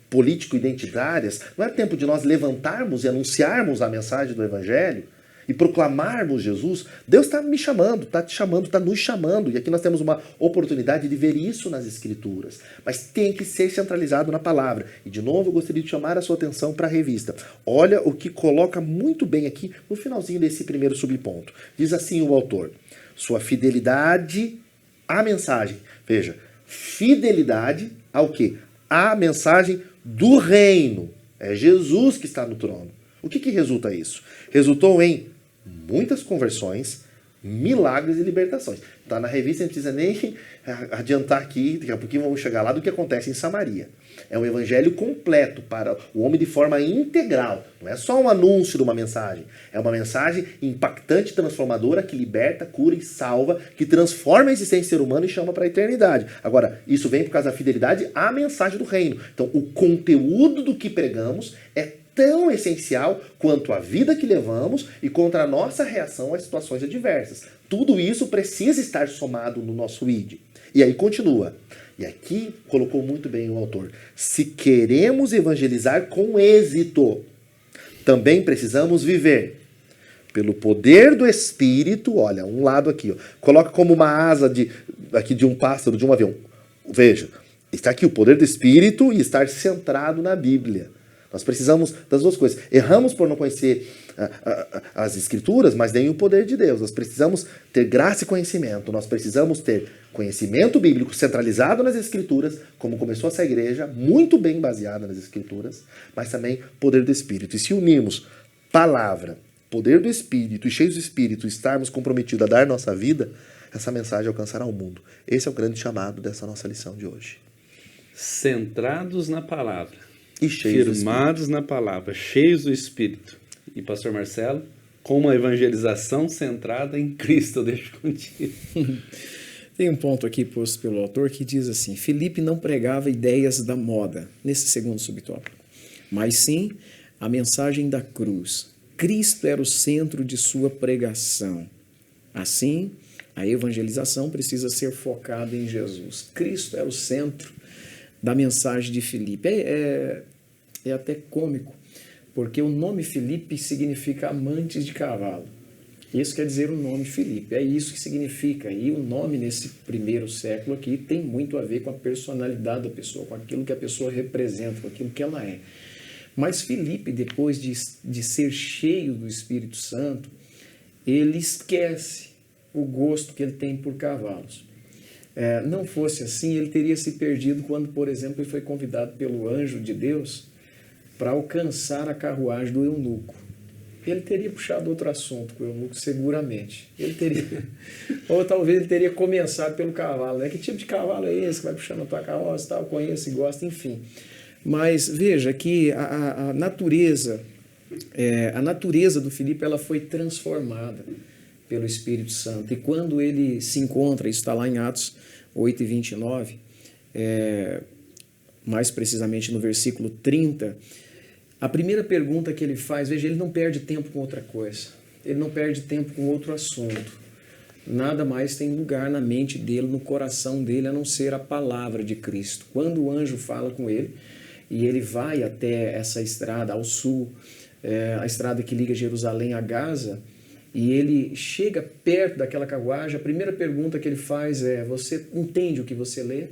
político-identitárias? Não é tempo de nós levantarmos e anunciarmos a mensagem do Evangelho e proclamarmos Jesus? Deus está me chamando, está te chamando, está nos chamando. E aqui nós temos uma oportunidade de ver isso nas Escrituras. Mas tem que ser centralizado na palavra. E de novo eu gostaria de chamar a sua atenção para a revista. Olha o que coloca muito bem aqui no finalzinho desse primeiro subponto. Diz assim o autor: sua fidelidade à mensagem. Veja, fidelidade ao quê? À mensagem do reino. É Jesus que está no trono. O que resulta isso? Resultou em muitas conversões, milagres e libertações. Está na revista, não precisa nem adiantar aqui, daqui a pouquinho vamos chegar lá, do que acontece em Samaria. É um evangelho completo para o homem de forma integral. Não é só um anúncio de uma mensagem. É uma mensagem impactante, transformadora, que liberta, cura e salva, que transforma a existência do ser humano e chama para a eternidade. Agora, isso vem por causa da fidelidade à mensagem do reino. Então, o conteúdo do que pregamos é tão essencial quanto a vida que levamos e contra a nossa reação às situações adversas. Tudo isso precisa estar somado no nosso ID. E aí continua. E aqui colocou muito bem o autor. Se queremos evangelizar com êxito, também precisamos viver pelo poder do Espírito. Olha, um lado aqui, ó, coloca como uma asa de um pássaro, de um avião. Veja, está aqui o poder do Espírito e estar centrado na Bíblia. Nós precisamos das duas coisas. Erramos por não conhecer as Escrituras, mas nem o poder de Deus. Nós precisamos ter graça e conhecimento. Nós precisamos ter conhecimento bíblico centralizado nas Escrituras, como começou essa igreja, muito bem baseada nas Escrituras, mas também poder do Espírito. E se unirmos palavra, poder do Espírito e cheios do Espírito, estarmos comprometidos a dar nossa vida, essa mensagem alcançará o mundo. Esse é o grande chamado dessa nossa lição de hoje. Centrados na palavra. E cheios firmados na palavra, cheios do Espírito. E pastor Marcelo, com uma evangelização centrada em Cristo, eu deixo contigo. Tem um ponto aqui posto pelo autor que diz assim: Filipe não pregava ideias da moda, nesse segundo subtópico, mas sim a mensagem da cruz. Cristo era o centro de sua pregação. Assim, a evangelização precisa ser focada em Jesus. Cristo era o centro da mensagem de Filipe. É até cômico, porque o nome Filipe significa amantes de cavalo. Isso quer dizer o nome Filipe, é isso que significa. E o nome nesse primeiro século aqui tem muito a ver com a personalidade da pessoa, com aquilo que a pessoa representa, com aquilo que ela é. Mas Filipe, depois de ser cheio do Espírito Santo, ele esquece o gosto que ele tem por cavalos. Não fosse assim, ele teria se perdido quando, por exemplo, ele foi convidado pelo anjo de Deus para alcançar a carruagem do eunuco. ele teria puxado outro assunto com o eunuco, seguramente. Ele teria. Ou talvez ele teria começado pelo cavalo, né? Que tipo de cavalo é esse que vai puxando a tua carroça, tal, conheço e gosto, enfim. Mas veja que a natureza do Filipe, ela foi transformada pelo Espírito Santo. E quando ele se encontra, isso está lá em Atos 8:29, mais precisamente no versículo 30, a primeira pergunta que ele faz, veja, ele não perde tempo com outra coisa, ele não perde tempo com outro assunto, nada mais tem lugar na mente dele, no coração dele, a não ser a palavra de Cristo. Quando o anjo fala com ele, e ele vai até essa estrada ao sul, a estrada que liga Jerusalém a Gaza, e ele chega perto daquela carruagem, a primeira pergunta que ele faz é: você entende o que você lê?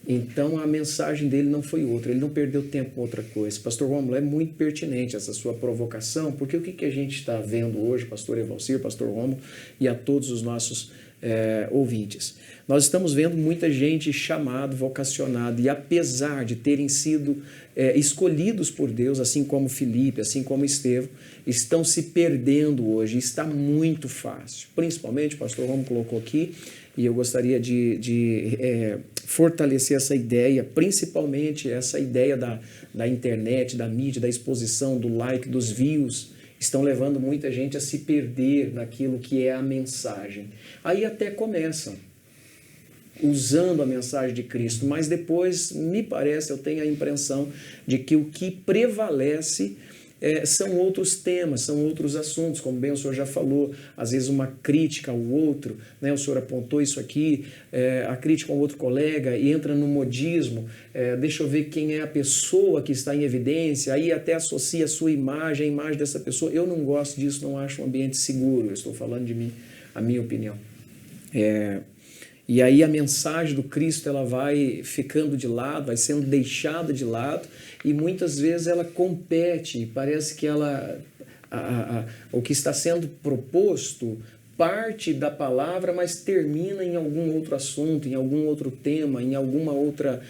Então a mensagem dele não foi outra, ele não perdeu tempo com outra coisa. Pastor Rômulo, é muito pertinente essa sua provocação, porque o que a gente está vendo hoje, pastor Evalcir, pastor Rômulo, e a todos os nossos ouvintes? Nós estamos vendo muita gente chamada, vocacionada, e apesar de terem sido escolhidos por Deus, assim como Filipe, assim como Estevão, estão se perdendo hoje. Está muito fácil. Principalmente, o pastor Rômulo colocou aqui, e eu gostaria de fortalecer essa ideia, principalmente essa ideia da internet, da mídia, da exposição, do like, dos views, estão levando muita gente a se perder naquilo que é a mensagem. Aí até começam usando a mensagem de Cristo, mas depois, me parece, eu tenho a impressão de que o que prevalece são outros temas, são outros assuntos, como bem o senhor já falou, às vezes uma crítica ao outro, né? O senhor apontou isso aqui, a crítica ao outro colega, e entra no modismo, deixa eu ver quem é a pessoa que está em evidência, aí até associa a sua imagem, a imagem dessa pessoa. Eu não gosto disso, não acho um ambiente seguro, eu estou falando de mim, a minha opinião. E aí a mensagem do Cristo, ela vai ficando de lado, vai sendo deixada de lado, e muitas vezes ela compete, parece que o que está sendo proposto parte da palavra, mas termina em algum outro assunto, em algum outro tema, em alguma outra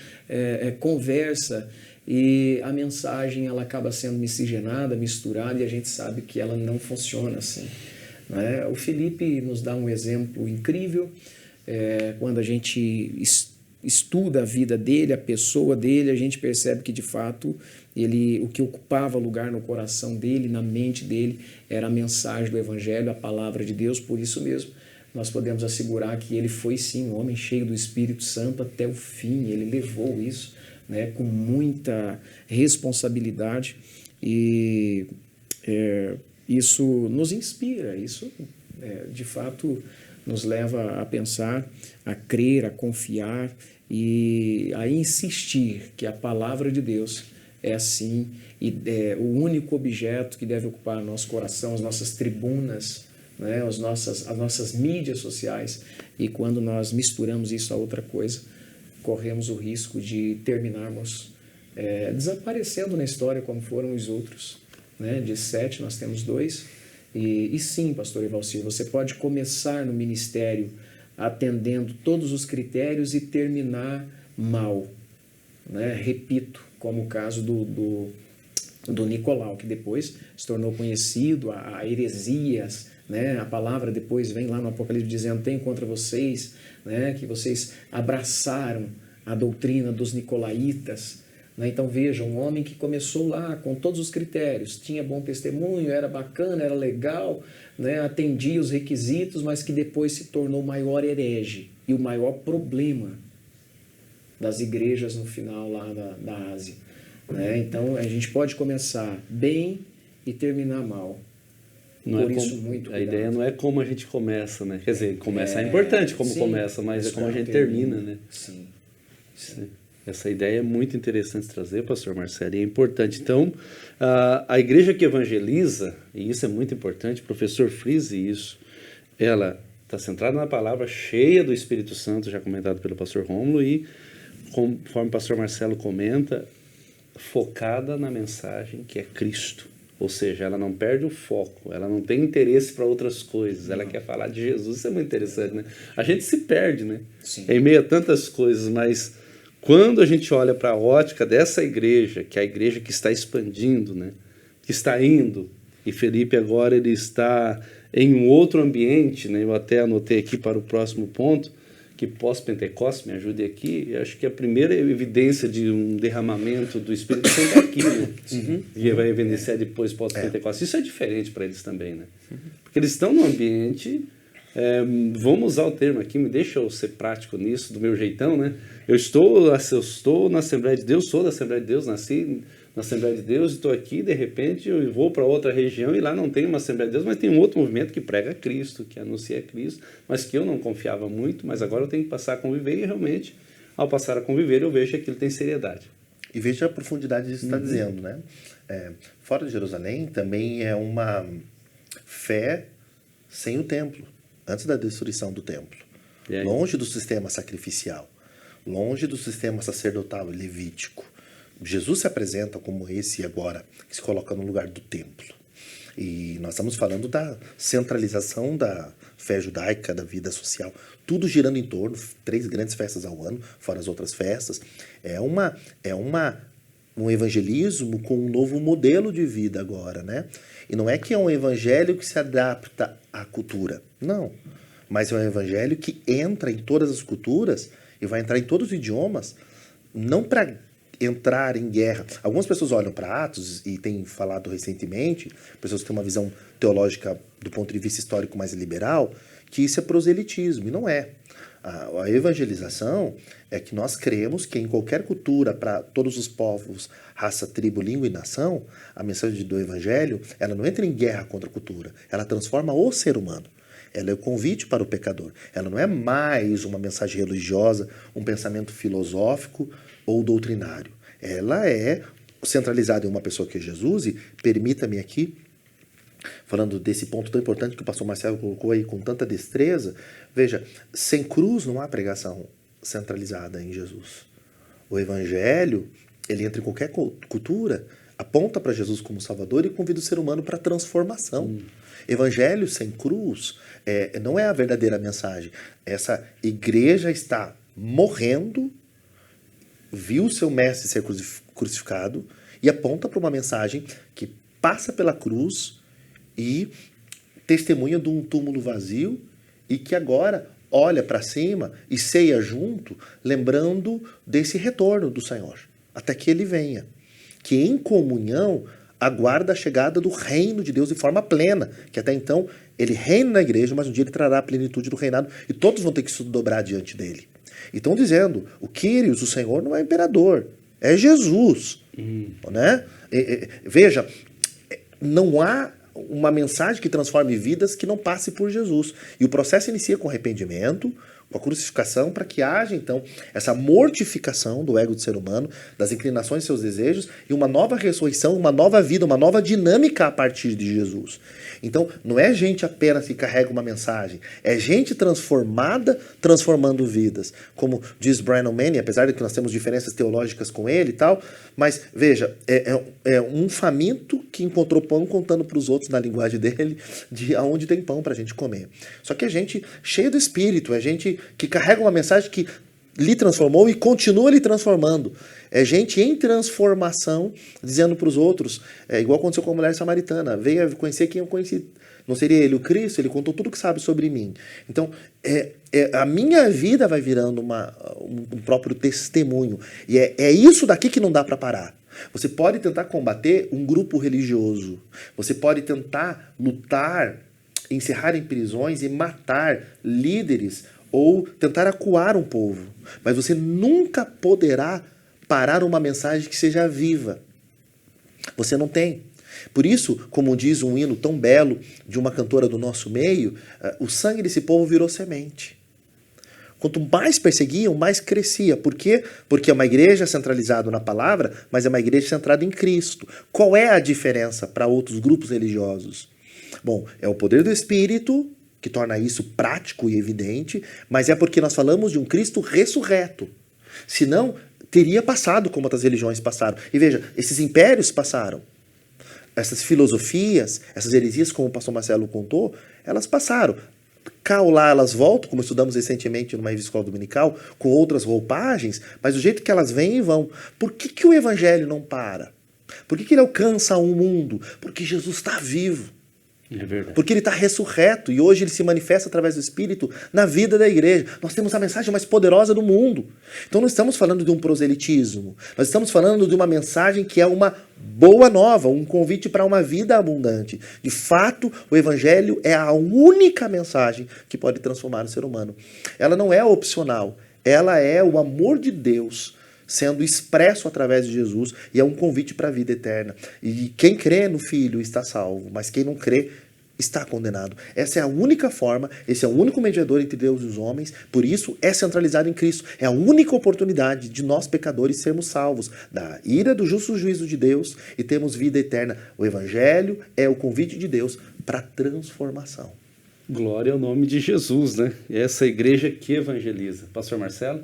conversa, e a mensagem ela acaba sendo miscigenada, misturada, e a gente sabe que ela não funciona assim, né? O Filipe nos dá um exemplo incrível. Quando a gente estuda a vida dele, a pessoa dele, a gente percebe que de fato o que ocupava lugar no coração dele, na mente dele, era a mensagem do Evangelho, a palavra de Deus. Por isso mesmo nós podemos assegurar que ele foi sim um homem cheio do Espírito Santo até o fim. Ele levou isso, né, com muita responsabilidade, e isso nos inspira, isso de fato nos leva a pensar, a crer, a confiar e a insistir que a palavra de Deus é assim, e é o único objeto que deve ocupar nosso coração, as nossas tribunas, né, as nossas mídias sociais. E quando nós misturamos isso a outra coisa, corremos o risco de terminarmos desaparecendo na história como foram os outros, né? De 7 nós temos 2. E sim, pastor Evalcir, você pode começar no ministério atendendo todos os critérios e terminar mal, né? Repito, como o caso do Nicolau, que depois se tornou conhecido, a heresias, né? A palavra depois vem lá no Apocalipse dizendo: tenho contra vocês, né, que vocês abraçaram a doutrina dos nicolaítas. Então veja, um homem que começou lá com todos os critérios, tinha bom testemunho, era bacana, era legal, né, atendia os requisitos, mas que depois se tornou o maior herege e o maior problema das igrejas no final lá da Ásia, né? Então a gente pode começar bem e terminar mal. A ideia não é como a gente começa, né? Quer dizer, começar é importante como sim, começa, mas é como a gente termina, né? Sim. Essa ideia é muito interessante trazer, pastor Marcelo, e é importante. Então, a igreja que evangeliza, e isso é muito importante, o professor frise isso, ela está centrada na palavra, cheia do Espírito Santo, já comentado pelo pastor Rômulo, e, conforme o pastor Marcelo comenta, focada na mensagem que é Cristo. Ou seja, ela não perde o foco, ela não tem interesse para outras coisas, ela quer falar de Jesus. Isso é muito interessante, né? A gente se perde, né? Sim. Em meio a tantas coisas, mas quando a gente olha para a ótica dessa igreja, que é a igreja que está expandindo, né? Que está indo, E Felipe agora ele está em um outro ambiente, né? Eu até anotei aqui para o próximo ponto, que pós-Pentecostes, me ajude aqui, eu acho que a primeira evidência de um derramamento do Espírito Santo é aqui, né? E vai evidenciar depois pós-Pentecostes. Isso é diferente para eles também, né? Porque eles estão num ambiente, vamos usar o termo aqui, me deixa eu ser prático nisso, do meu jeitão, né? Eu estou na Assembleia de Deus, sou da Assembleia de Deus, nasci na Assembleia de Deus, estou aqui, de repente eu vou para outra região e lá não tem uma Assembleia de Deus, mas tem um outro movimento que prega Cristo, que anuncia Cristo, mas que eu não confiava muito, mas agora eu tenho que passar a conviver e realmente, ao passar a conviver, eu vejo que aquilo tem seriedade. E veja a profundidade disso que está dizendo, né? Fora de Jerusalém também é uma fé sem o templo, antes da destruição do templo. Longe do sistema sacrificial, longe do sistema sacerdotal e levítico. Jesus se apresenta como esse agora, que se coloca no lugar do templo. E nós estamos falando da centralização da fé judaica, da vida social, tudo girando em torno, 3 grandes festas ao ano, fora as outras festas. É um evangelismo com um novo modelo de vida agora, né? E não é que é um evangelho que se adapta à cultura, não. Mas é um evangelho que entra em todas as culturas e vai entrar em todos os idiomas, não para entrar em guerra. Algumas pessoas olham para Atos e têm falado recentemente, pessoas que têm uma visão teológica do ponto de vista histórico mais liberal, que isso é proselitismo, e não é. A evangelização é que nós cremos que em qualquer cultura, para todos os povos, raça, tribo, língua e nação, a mensagem do evangelho, ela não entra em guerra contra a cultura, ela transforma o ser humano. Ela é o convite para o pecador. Ela não é mais uma mensagem religiosa, um pensamento filosófico ou doutrinário. Ela é centralizada em uma pessoa que é Jesus, e permita-me aqui, falando desse ponto tão importante que o pastor Marcelo colocou aí com tanta destreza, veja, sem cruz não há pregação centralizada em Jesus. O evangelho, ele entra em qualquer cultura, aponta para Jesus como Salvador e convida o ser humano para a transformação. Evangelho sem cruz não é a verdadeira mensagem. Essa igreja está morrendo, viu seu mestre ser crucificado e aponta para uma mensagem que passa pela cruz e testemunha de um túmulo vazio e que agora olha para cima e ceia junto, lembrando desse retorno do Senhor, até que ele venha. Que em comunhão aguarda a chegada do reino de Deus de forma plena, que até então ele reina na igreja, mas um dia ele trará a plenitude do reinado e todos vão ter que se dobrar diante dele. E estão dizendo, o Kyrios, o Senhor, não é imperador, é Jesus. Né? Veja, não há uma mensagem que transforme vidas que não passe por Jesus. E o processo inicia com arrependimento, com a crucificação, para que haja, então, essa mortificação do ego do ser humano, das inclinações e seus desejos, e uma nova ressurreição, uma nova vida, uma nova dinâmica a partir de Jesus. Então, não é gente apenas que carrega uma mensagem, é gente transformada, transformando vidas. Como diz Brian O'Malley, apesar de que nós temos diferenças teológicas com ele e tal, mas, veja, é um faminto que encontrou pão contando para os outros, na linguagem dele, de aonde tem pão para a gente comer. Só que é gente cheia do Espírito, é gente que carrega uma mensagem que lhe transformou e continua lhe transformando. É gente em transformação, dizendo para os outros, igual aconteceu com a mulher samaritana, veio conhecer quem eu conheci. Não seria ele o Cristo? Ele contou tudo o que sabe sobre mim. Então, a minha vida vai virando um próprio testemunho. E é isso daqui que não dá para parar. Você pode tentar combater um grupo religioso. Você pode tentar lutar, encerrar em prisões e matar líderes ou tentar acuar um povo. Mas você nunca poderá parar uma mensagem que seja viva. Você não tem. Por isso, como diz um hino tão belo de uma cantora do nosso meio, o sangue desse povo virou semente. Quanto mais perseguiam, mais crescia. Por quê? Porque é uma igreja centralizada na palavra, mas é uma igreja centrada em Cristo. Qual é a diferença para outros grupos religiosos? Bom, é o poder do Espírito que torna isso prático e evidente, mas é porque nós falamos de um Cristo ressurreto. Senão, teria passado como outras religiões passaram. E veja, esses impérios passaram. Essas filosofias, essas heresias, como o pastor Marcelo contou, elas passaram. Cá ou lá elas voltam, como estudamos recentemente numa escola dominical, com outras roupagens, mas do jeito que elas vêm e vão. Por que o evangelho não para? Por que ele alcança o mundo? Porque Jesus está vivo. É verdade. Porque ele está ressurreto e hoje ele se manifesta através do Espírito na vida da igreja. Nós temos a mensagem mais poderosa do mundo. Então não estamos falando de um proselitismo. Nós estamos falando de uma mensagem que é uma boa nova, um convite para uma vida abundante. De fato, o Evangelho é a única mensagem que pode transformar o ser humano. Ela não é opcional. Ela é o amor de Deus sendo expresso através de Jesus e é um convite para a vida eterna. E quem crê no Filho está salvo, mas quem não crê está condenado. Essa é a única forma, esse é o único mediador entre Deus e os homens, por isso é centralizado em Cristo. É a única oportunidade de nós pecadores sermos salvos da ira do justo juízo de Deus e termos vida eterna. O Evangelho é o convite de Deus para transformação. Glória ao nome de Jesus, né? Essa igreja que evangeliza. Pastor Marcelo?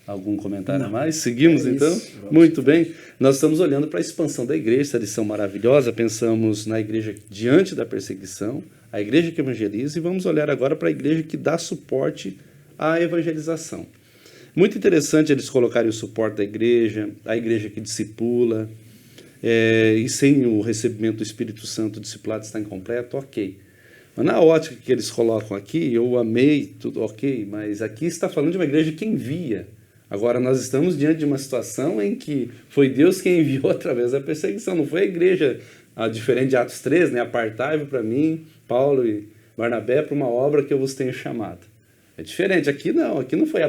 Algum comentário a mais? Seguimos então? Muito bem. Nós estamos olhando para a expansão da igreja, essa lição maravilhosa. Pensamos na igreja diante da perseguição, a igreja que evangeliza, e vamos olhar agora para a igreja que dá suporte à evangelização. Muito interessante eles colocarem o suporte da igreja, a igreja que discipula, e sem o recebimento do Espírito Santo, o discipulado está incompleto, ok. Mas na ótica que eles colocam aqui, eu amei tudo, ok, mas aqui está falando de uma igreja que envia. Agora, nós estamos diante de uma situação em que foi Deus quem enviou através da perseguição, não foi a igreja, diferente de Atos 3, né? Apartai-vos para mim, Paulo e Barnabé, para uma obra que eu vos tenho chamado. É diferente, aqui não foi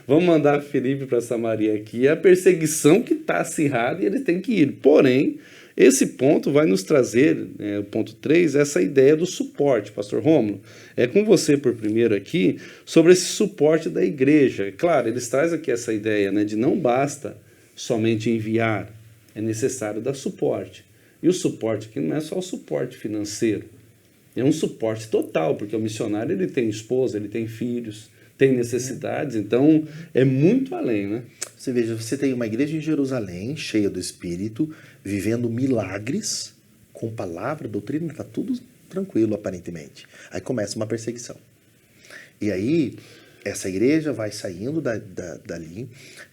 vamos mandar Filipe para Samaria, aqui é a perseguição que está acirrada e ele tem que ir. Porém, esse ponto vai nos trazer, o ponto 3, essa ideia do suporte. Pastor Rômulo, é com você por primeiro aqui, sobre esse suporte da igreja. Claro, eles trazem aqui essa ideia, né, de não basta somente enviar, é necessário dar suporte. E o suporte aqui não é só o suporte financeiro, é um suporte total, porque o missionário ele tem esposa, ele tem filhos, tem necessidades, então é muito além, né? Você veja, você tem uma igreja em Jerusalém, cheia do Espírito, vivendo milagres, com palavra, doutrina, está tudo tranquilo aparentemente. Aí começa uma perseguição. E aí, essa igreja vai saindo dali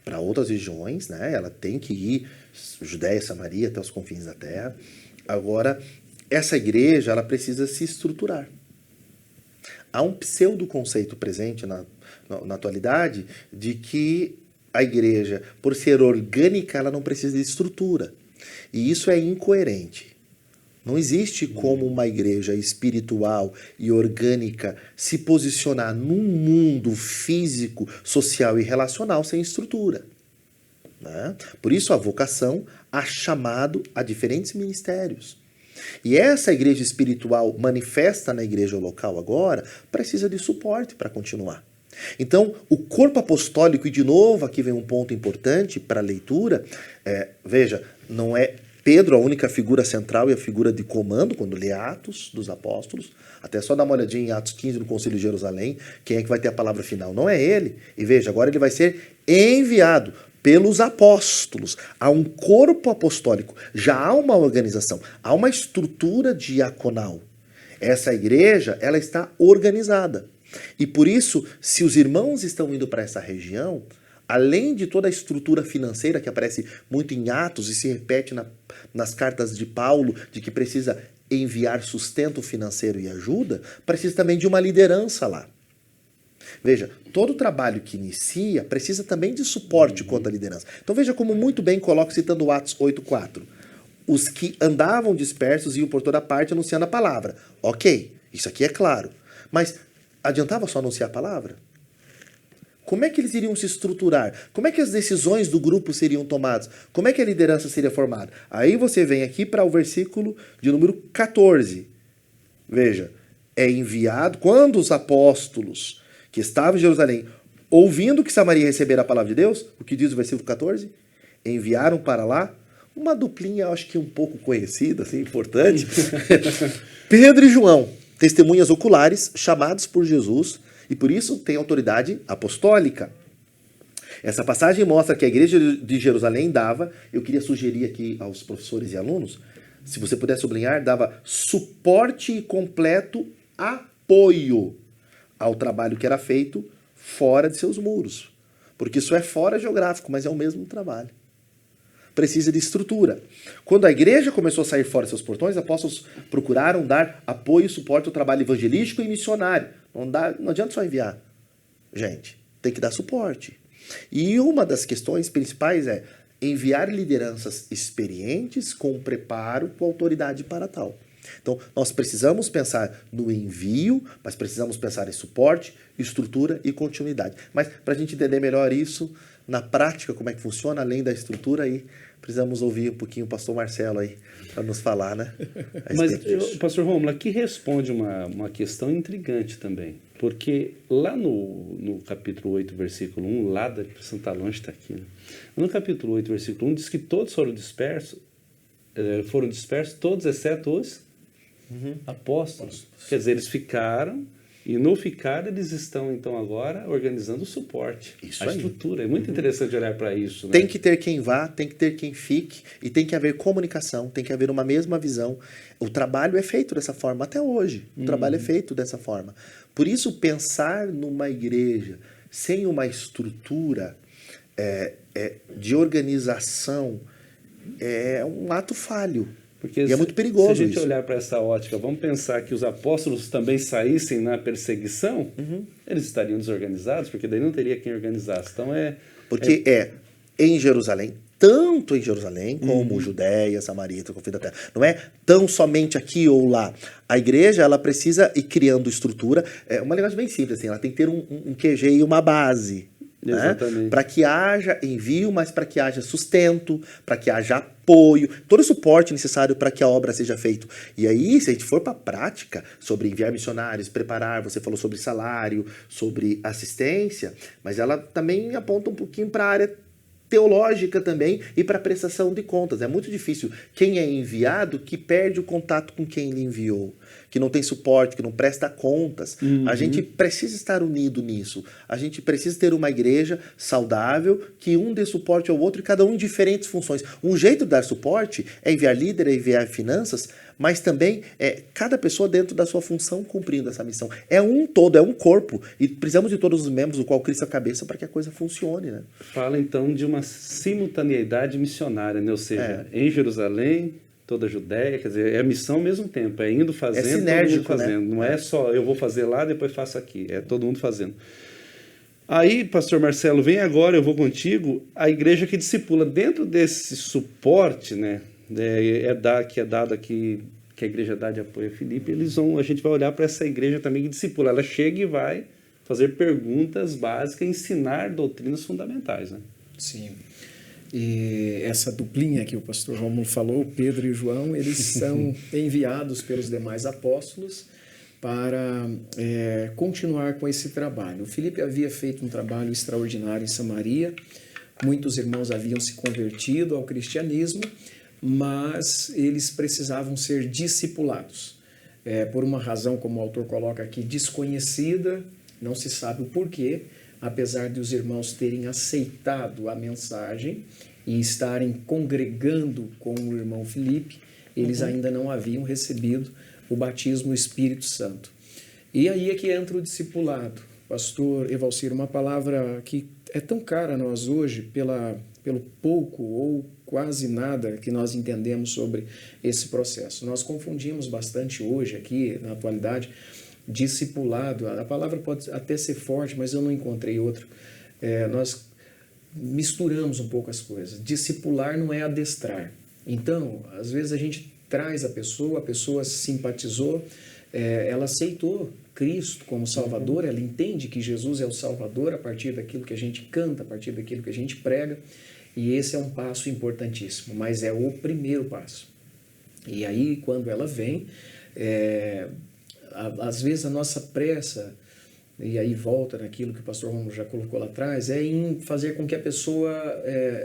para outras regiões, né? Ela tem que ir, Judéia, Samaria, até os confins da terra. Agora, essa igreja, ela precisa se estruturar. Há um pseudo-conceito presente na atualidade de que a igreja, por ser orgânica, ela não precisa de estrutura. E isso é incoerente. Não existe como uma igreja espiritual e orgânica se posicionar num mundo físico, social e relacional sem estrutura, né? Por isso a vocação, a chamado a diferentes ministérios. E essa igreja espiritual manifesta na igreja local agora precisa de suporte para continuar. Então, o corpo apostólico, e de novo aqui vem um ponto importante para a leitura, veja, não é Pedro a única figura central e a figura de comando quando lê Atos dos Apóstolos, até só dá uma olhadinha em Atos 15 no Concílio de Jerusalém, quem é que vai ter a palavra final? Não é ele. E veja, agora ele vai ser enviado pelos apóstolos. Há um corpo apostólico, já há uma organização, há uma estrutura diaconal. Essa igreja, ela está organizada. E por isso, se os irmãos estão indo para essa região, além de toda a estrutura financeira que aparece muito em Atos e se repete nas cartas de Paulo, de que precisa enviar sustento financeiro e ajuda, precisa também de uma liderança lá. Veja, todo trabalho que inicia precisa também de suporte quanto à liderança. Então veja como muito bem coloco citando Atos 8:4. Os que andavam dispersos iam por toda parte anunciando a palavra. Ok, isso aqui é claro. Mas adiantava só anunciar a palavra? Como é que eles iriam se estruturar? Como é que as decisões do grupo seriam tomadas? Como é que a liderança seria formada? Aí você vem aqui para o versículo de número 14. Veja, é enviado, quando os apóstolos que estavam em Jerusalém, ouvindo que Samaria recebera a palavra de Deus, o que diz o versículo 14? Enviaram para lá uma duplinha, acho que um pouco conhecida, assim, importante. Pedro e João, testemunhas oculares, chamados por Jesus, e por isso tem autoridade apostólica. Essa passagem mostra que a igreja de Jerusalém dava, eu queria sugerir aqui aos professores e alunos, se você puder sublinhar, dava suporte e completo apoio ao trabalho que era feito fora de seus muros. Porque isso é fora geográfico, mas é o mesmo trabalho. precisa de estrutura. Quando a igreja começou a sair fora de seus portões, os apóstolos procuraram dar apoio e suporte ao trabalho evangelístico e missionário. Não adianta só enviar. Gente, tem que dar suporte. E uma das questões principais é enviar lideranças experientes com preparo, com autoridade para tal. Então, nós precisamos pensar no envio, mas precisamos pensar em suporte, estrutura e continuidade. Mas, para a gente entender melhor isso, na prática, como é que funciona, além da estrutura, aí precisamos ouvir um pouquinho o pastor Marcelo aí, para nos falar, né? Mas, pastor Rômulo, aqui responde uma questão intrigante também. Porque lá no capítulo 8, versículo 1, lá da Santa Longe está aqui, né? No capítulo 8, versículo 1, diz que todos foram dispersos todos exceto os apóstolos. Quer dizer, eles ficaram, e no ficar eles estão então agora organizando o suporte, a estrutura. É muito interessante olhar para isso, né? Tem que ter quem vá, tem que ter quem fique, e tem que haver comunicação, tem que haver uma mesma visão. O trabalho é feito dessa forma até hoje. O trabalho é feito dessa forma. Por isso, pensar numa igreja sem uma estrutura de organização é um ato falho. Porque e é muito perigoso. Se a gente isso. olhar para essa ótica, vamos pensar que os apóstolos também saíssem na perseguição, eles estariam desorganizados, porque daí não teria quem organizasse. Então Porque em Jerusalém, tanto em Jerusalém como Judéia, Samaria, com o fim da terra. Não é tão somente aqui ou lá. A igreja, ela precisa ir criando estrutura. É uma linguagem bem simples, assim, ela tem que ter um QG e uma base. Exatamente. Né? Para que haja envio, mas para que haja sustento, para que haja apoio, todo o suporte necessário para que a obra seja feita. E aí, se a gente for para a prática, sobre enviar missionários, preparar, você falou sobre salário, sobre assistência, mas ela também aponta um pouquinho para a área teológica também e para a prestação de contas. É muito difícil quem é enviado que perde o contato com quem lhe enviou, que não tem suporte, que não presta contas. A gente precisa estar unido nisso. A gente precisa ter uma igreja saudável, que um dê suporte ao outro e cada um em diferentes funções. Um jeito de dar suporte é enviar líder, é enviar finanças, mas também cada pessoa dentro da sua função cumprindo essa missão. É um todo, é um corpo. E precisamos de todos os membros do qual Cristo é a cabeça para que a coisa funcione, né? Fala então de uma simultaneidade missionária, né? Ou seja, em Jerusalém, toda a Judéia, quer dizer, é a missão ao mesmo tempo, é indo fazendo, sinérgico, todo mundo fazendo. Né? Não é só eu vou fazer lá, depois faço aqui, é todo mundo fazendo. Aí, pastor Marcelo, vem agora, eu vou contigo, a igreja que discipula. Dentro desse suporte, né, que é dado aqui, que a igreja dá de apoio a Filipe, a gente vai olhar para essa igreja também que discipula. Ela chega e vai fazer perguntas básicas, ensinar doutrinas fundamentais, né? Sim. E essa duplinha que o pastor Rômulo falou, Pedro e João, eles são enviados pelos demais apóstolos para continuar com esse trabalho. O Filipe havia feito um trabalho extraordinário em Samaria, muitos irmãos haviam se convertido ao cristianismo, mas eles precisavam ser discipulados. Por uma razão, como o autor coloca aqui, desconhecida, não se sabe o porquê, apesar de os irmãos terem aceitado a mensagem e estarem congregando com o irmão Filipe, eles ainda não haviam recebido o batismo do Espírito Santo. E aí é que entra o discipulado. Pastor Evalcir, uma palavra que é tão cara a nós hoje pelo pouco ou quase nada que nós entendemos sobre esse processo. Nós confundimos bastante hoje aqui, na atualidade, discipulado. A palavra pode até ser forte, mas eu não encontrei outra. Nós misturamos um pouco as coisas. Discipular não é adestrar. Então, às vezes a gente traz a pessoa simpatizou, ela aceitou Cristo como Salvador, ela entende que Jesus é o Salvador a partir daquilo que a gente canta, a partir daquilo que a gente prega, e esse é um passo importantíssimo, mas é o primeiro passo. E aí, quando ela vem, às vezes a nossa pressa, e aí volta naquilo que o pastor Romulo já colocou lá atrás, é em fazer com que a pessoa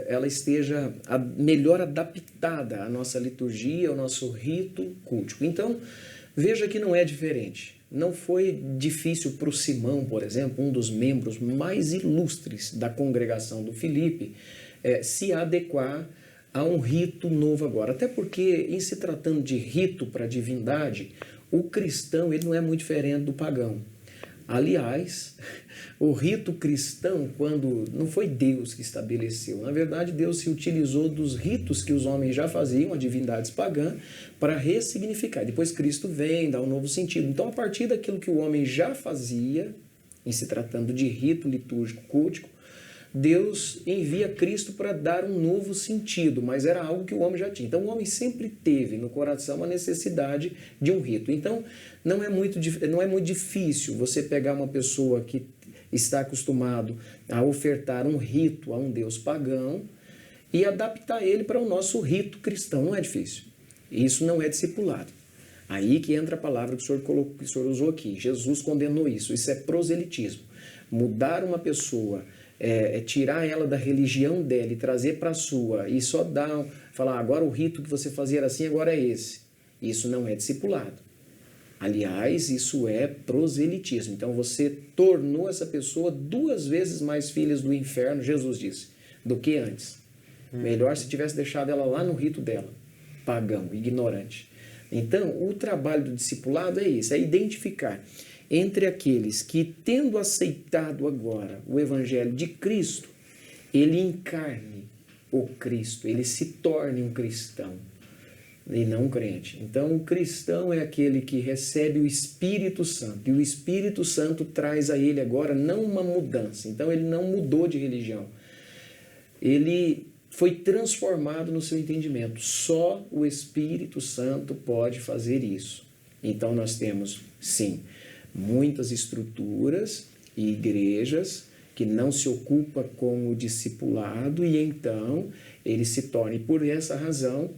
ela esteja melhor adaptada à nossa liturgia, ao nosso rito cultico. Então, veja que não é diferente. Não foi difícil para o Simão, por exemplo, um dos membros mais ilustres da congregação do Filipe, se adequar a um rito novo agora. Até porque, em se tratando de rito para a divindade, o cristão ele não é muito diferente do pagão. Aliás, o rito cristão, quando não foi Deus que estabeleceu, na verdade Deus se utilizou dos ritos que os homens já faziam, a divindades pagãs, para ressignificar. Depois Cristo vem, dá um novo sentido. Então, a partir daquilo que o homem já fazia, em se tratando de rito litúrgico cultico, Deus envia Cristo para dar um novo sentido, mas era algo que o homem já tinha. Então, o homem sempre teve no coração a necessidade de um rito. Então, não é muito difícil você pegar uma pessoa que está acostumado a ofertar um rito a um Deus pagão e adaptar ele para o nosso rito cristão. Não é difícil. Isso não é discipulado. Aí que entra a palavra que o senhor usou aqui. Jesus condenou isso. Isso é proselitismo. Mudar uma pessoa, tirar ela da religião dela e trazer para a sua e só falar, agora o rito que você fazia era assim, agora é esse. Isso não é discipulado. Aliás, isso é proselitismo. Então você tornou essa pessoa 2 vezes mais filhas do inferno, Jesus disse, do que antes. Melhor se tivesse deixado ela lá no rito dela, pagão, ignorante. Então, o trabalho do discipulado é isso, é identificar entre aqueles que, tendo aceitado agora o Evangelho de Cristo, ele encarne o Cristo, ele se torne um cristão e não um crente. Então, o cristão é aquele que recebe o Espírito Santo, e o Espírito Santo traz a ele agora não uma mudança. Então, ele não mudou de religião. Ele foi transformado no seu entendimento. Só o Espírito Santo pode fazer isso. Então, nós temos, sim, muitas estruturas e igrejas que não se ocupam com o discipulado e então ele se torna, e por essa razão,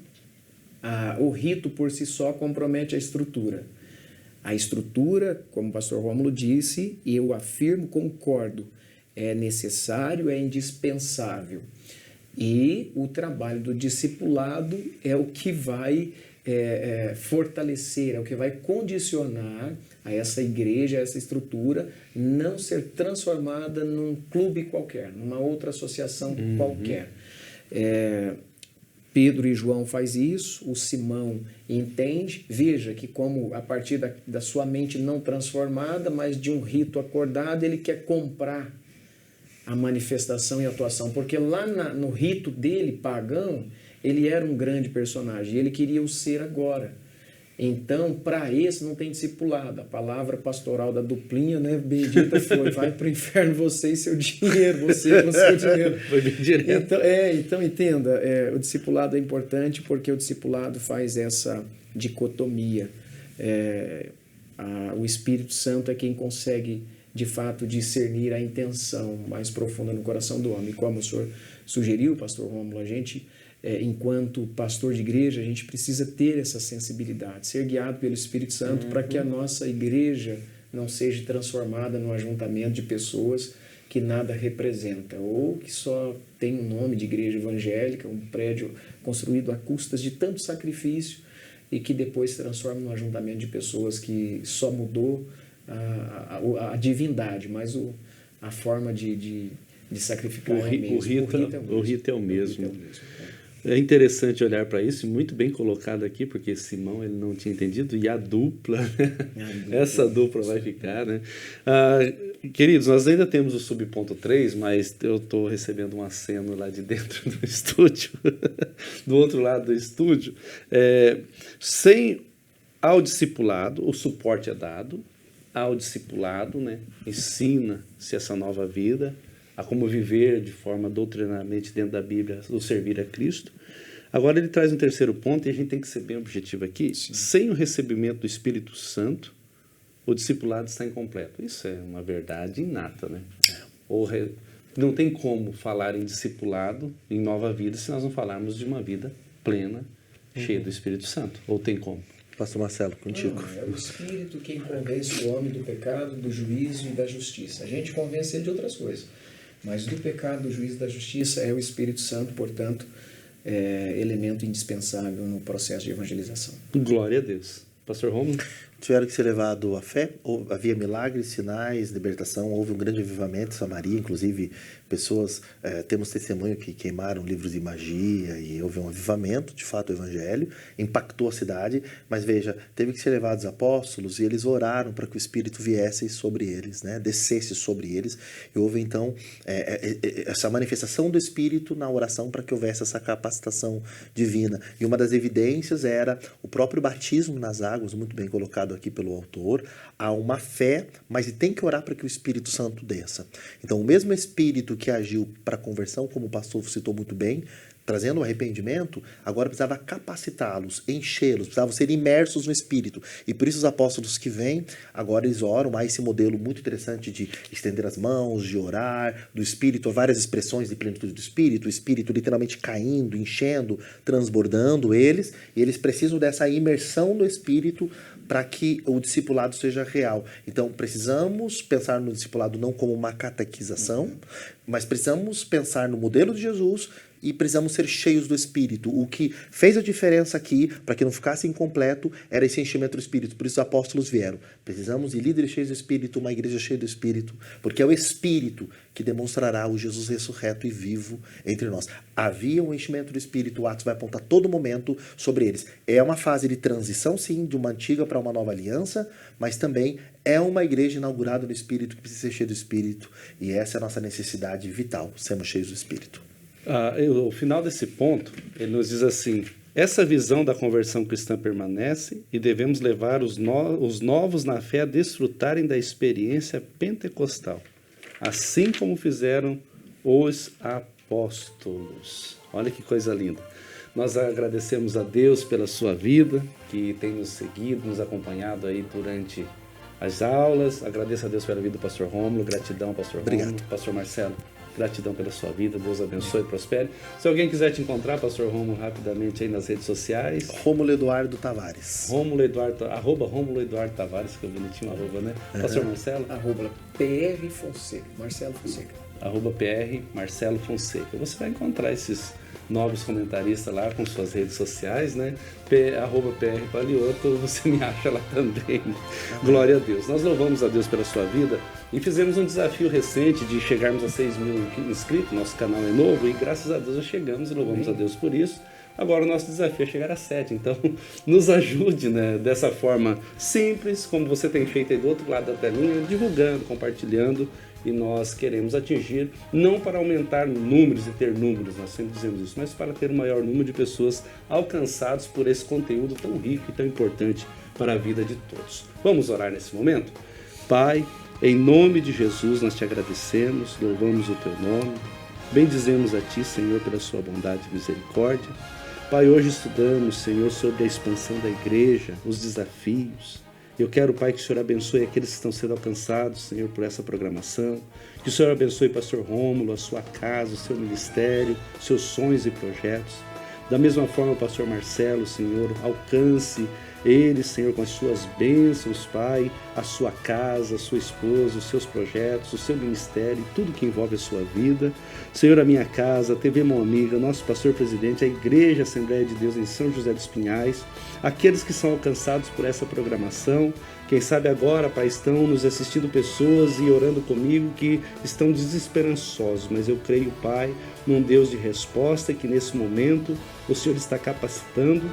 o rito por si só compromete a estrutura. A estrutura, como o pastor Rômulo disse, e eu afirmo, concordo, é necessário, é indispensável. E o trabalho do discipulado é o que vai fortalecer, é o que vai condicionar a essa igreja, a essa estrutura, não ser transformada num clube qualquer, numa outra associação qualquer. Pedro e João faz isso, o Simão entende, veja que como a partir da sua mente não transformada, mas de um rito acordado, ele quer comprar a manifestação e atuação, porque lá no rito dele, pagão, ele era um grande personagem, ele queria o ser agora. Então, para esse não tem discipulado. A palavra pastoral da duplinha, né, bendita foi, vai para o inferno você e seu dinheiro, você com seu dinheiro. Foi bem direto. Então entenda, o discipulado é importante porque o discipulado faz essa dicotomia. O Espírito Santo é quem consegue, de fato, discernir a intenção mais profunda no coração do homem. Como o senhor sugeriu, pastor Rômulo, a gente, enquanto pastor de igreja, a gente precisa ter essa sensibilidade, ser guiado pelo Espírito Santo para que a nossa igreja não seja transformada num ajuntamento de pessoas que nada representa, ou que só tem um nome de igreja evangélica, um prédio construído a custas de tanto sacrifício e que depois se transforma num ajuntamento de pessoas que só mudou a divindade, mas a forma de sacrificar o rito é o mesmo. É interessante olhar para isso, muito bem colocado aqui, porque Simão ele não tinha entendido, e a dupla, essa dupla vai ficar, né? Queridos, nós ainda temos o subponto 3, mas eu estou recebendo um aceno lá de dentro do estúdio, do outro lado do estúdio. Ao discipulado, o suporte é dado, ao discipulado, né, ensina-se essa nova vida, a como viver de forma doutrinariamente dentro da Bíblia, o servir a Cristo. Agora ele traz um terceiro ponto, e a gente tem que ser bem objetivo aqui. Sim. Sem o recebimento do Espírito Santo, o discipulado está incompleto. Isso é uma verdade inata, né? Não tem como falar em discipulado, em nova vida, se nós não falarmos de uma vida plena, cheia do Espírito Santo. Ou tem como? Pastor Marcelo, contigo. É o Espírito quem convence o homem do pecado, do juízo e da justiça. A gente convence ele de outras coisas, mas do pecado, do juízo e da justiça é o Espírito Santo, portanto, elemento indispensável no processo de evangelização. Glória a Deus. Pastor Rômulo? tiveram que ser levados à fé. Havia milagres, sinais, libertação, houve um grande avivamento em Samaria, inclusive pessoas, temos testemunho que queimaram livros de magia e houve um avivamento, de fato o evangelho, impactou a cidade, mas veja, teve que ser levados apóstolos e eles oraram para que o Espírito viesse sobre eles, né, descesse sobre eles, e houve então essa manifestação do Espírito na oração para que houvesse essa capacitação divina, e uma das evidências era o próprio batismo nas águas, muito bem colocado aqui pelo autor. Há uma fé, mas tem que orar para que o Espírito Santo desça. Então, o mesmo Espírito que agiu para a conversão, como o pastor citou muito bem, trazendo o arrependimento, agora precisava capacitá-los, enchê-los, precisavam ser imersos no Espírito. E por isso os apóstolos que vêm, agora eles oram, há esse modelo muito interessante de estender as mãos, de orar, do Espírito, várias expressões de plenitude do Espírito, o Espírito literalmente caindo, enchendo, transbordando eles, e eles precisam dessa imersão no Espírito para que o discipulado seja real. Então, precisamos pensar no discipulado não como uma catequização, mas precisamos pensar no modelo de Jesus e precisamos ser cheios do Espírito. O que fez a diferença aqui, para que não ficasse incompleto, era esse enchimento do Espírito. Por isso os apóstolos vieram. Precisamos de líderes cheios do Espírito, uma igreja cheia do Espírito, porque é o Espírito que demonstrará o Jesus ressurreto e vivo entre nós. Havia um enchimento do Espírito, o Atos vai apontar todo momento sobre eles. É uma fase de transição, sim, de uma antiga para uma nova aliança, mas também é uma igreja inaugurada no Espírito que precisa ser cheia do Espírito, e essa é a nossa necessidade vital, sermos cheios do Espírito. O final desse ponto, ele nos diz assim: essa visão da conversão cristã permanece e devemos levar os novos na fé a desfrutarem da experiência pentecostal, assim como fizeram os apóstolos. Olha que coisa linda. Nós agradecemos a Deus pela sua vida, que tem nos seguido, nos acompanhado aí durante as aulas. Agradeço a Deus pela vida do pastor Rômulo. Gratidão, pastor Rômulo. Pastor Marcelo, gratidão pela sua vida. Deus abençoe e prospere. Se alguém quiser te encontrar, pastor Rômulo, rapidamente aí nas redes sociais. Rômulo Eduardo Tavares. Arroba Rômulo Eduardo Tavares, que é bonitinho, arroba, né? Pastor Marcelo? Arroba PR Fonseca, Marcelo Fonseca. Arroba PR Marcelo Fonseca. Você vai encontrar esses novos comentaristas lá com suas redes sociais, né? Arroba PR Palioto, você me acha lá também. Glória a Deus. Nós louvamos a Deus pela sua vida e fizemos um desafio recente de chegarmos a 6.000 inscritos. Nosso canal é novo e graças a Deus já chegamos e louvamos a Deus por isso. Agora o nosso desafio é chegar a 7, então nos ajude, né, dessa forma simples, como você tem feito aí do outro lado da telinha, divulgando, compartilhando. E nós queremos atingir, não para aumentar números e ter números, nós sempre dizemos isso, mas para ter um maior número de pessoas alcançadas por esse conteúdo tão rico e tão importante para a vida de todos. Vamos orar nesse momento? Pai, em nome de Jesus nós te agradecemos, louvamos o teu nome, bendizemos a ti, Senhor, pela sua bondade e misericórdia. Pai, hoje estudamos, Senhor, sobre a expansão da igreja, os desafios. Eu quero, Pai, que o Senhor abençoe aqueles que estão sendo alcançados, Senhor, por essa programação. Que o Senhor abençoe pastor Rômulo, a sua casa, o seu ministério, seus sonhos e projetos. Da mesma forma, pastor Marcelo, Senhor, alcance ele, Senhor, com as suas bênçãos, Pai, a sua casa, a sua esposa, os seus projetos, o seu ministério, tudo que envolve a sua vida. Senhor, a minha casa, a TV Mão Amiga, nosso pastor presidente, a Igreja Assembleia de Deus em São José dos Pinhais, aqueles que são alcançados por essa programação. Quem sabe agora, Pai, estão nos assistindo pessoas e orando comigo que estão desesperançosos, mas eu creio, Pai, num Deus de resposta, que nesse momento o Senhor está capacitando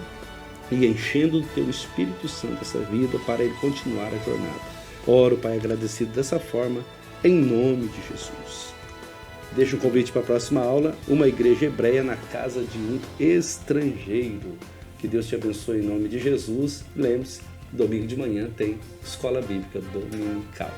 e enchendo do teu Espírito Santo essa vida para ele continuar a jornada. Oro, Pai, agradecido dessa forma, em nome de Jesus. Deixo um convite para a próxima aula, uma igreja hebreia na casa de um estrangeiro. Que Deus te abençoe em nome de Jesus. Lembre-se, domingo de manhã tem Escola Bíblica Dominical.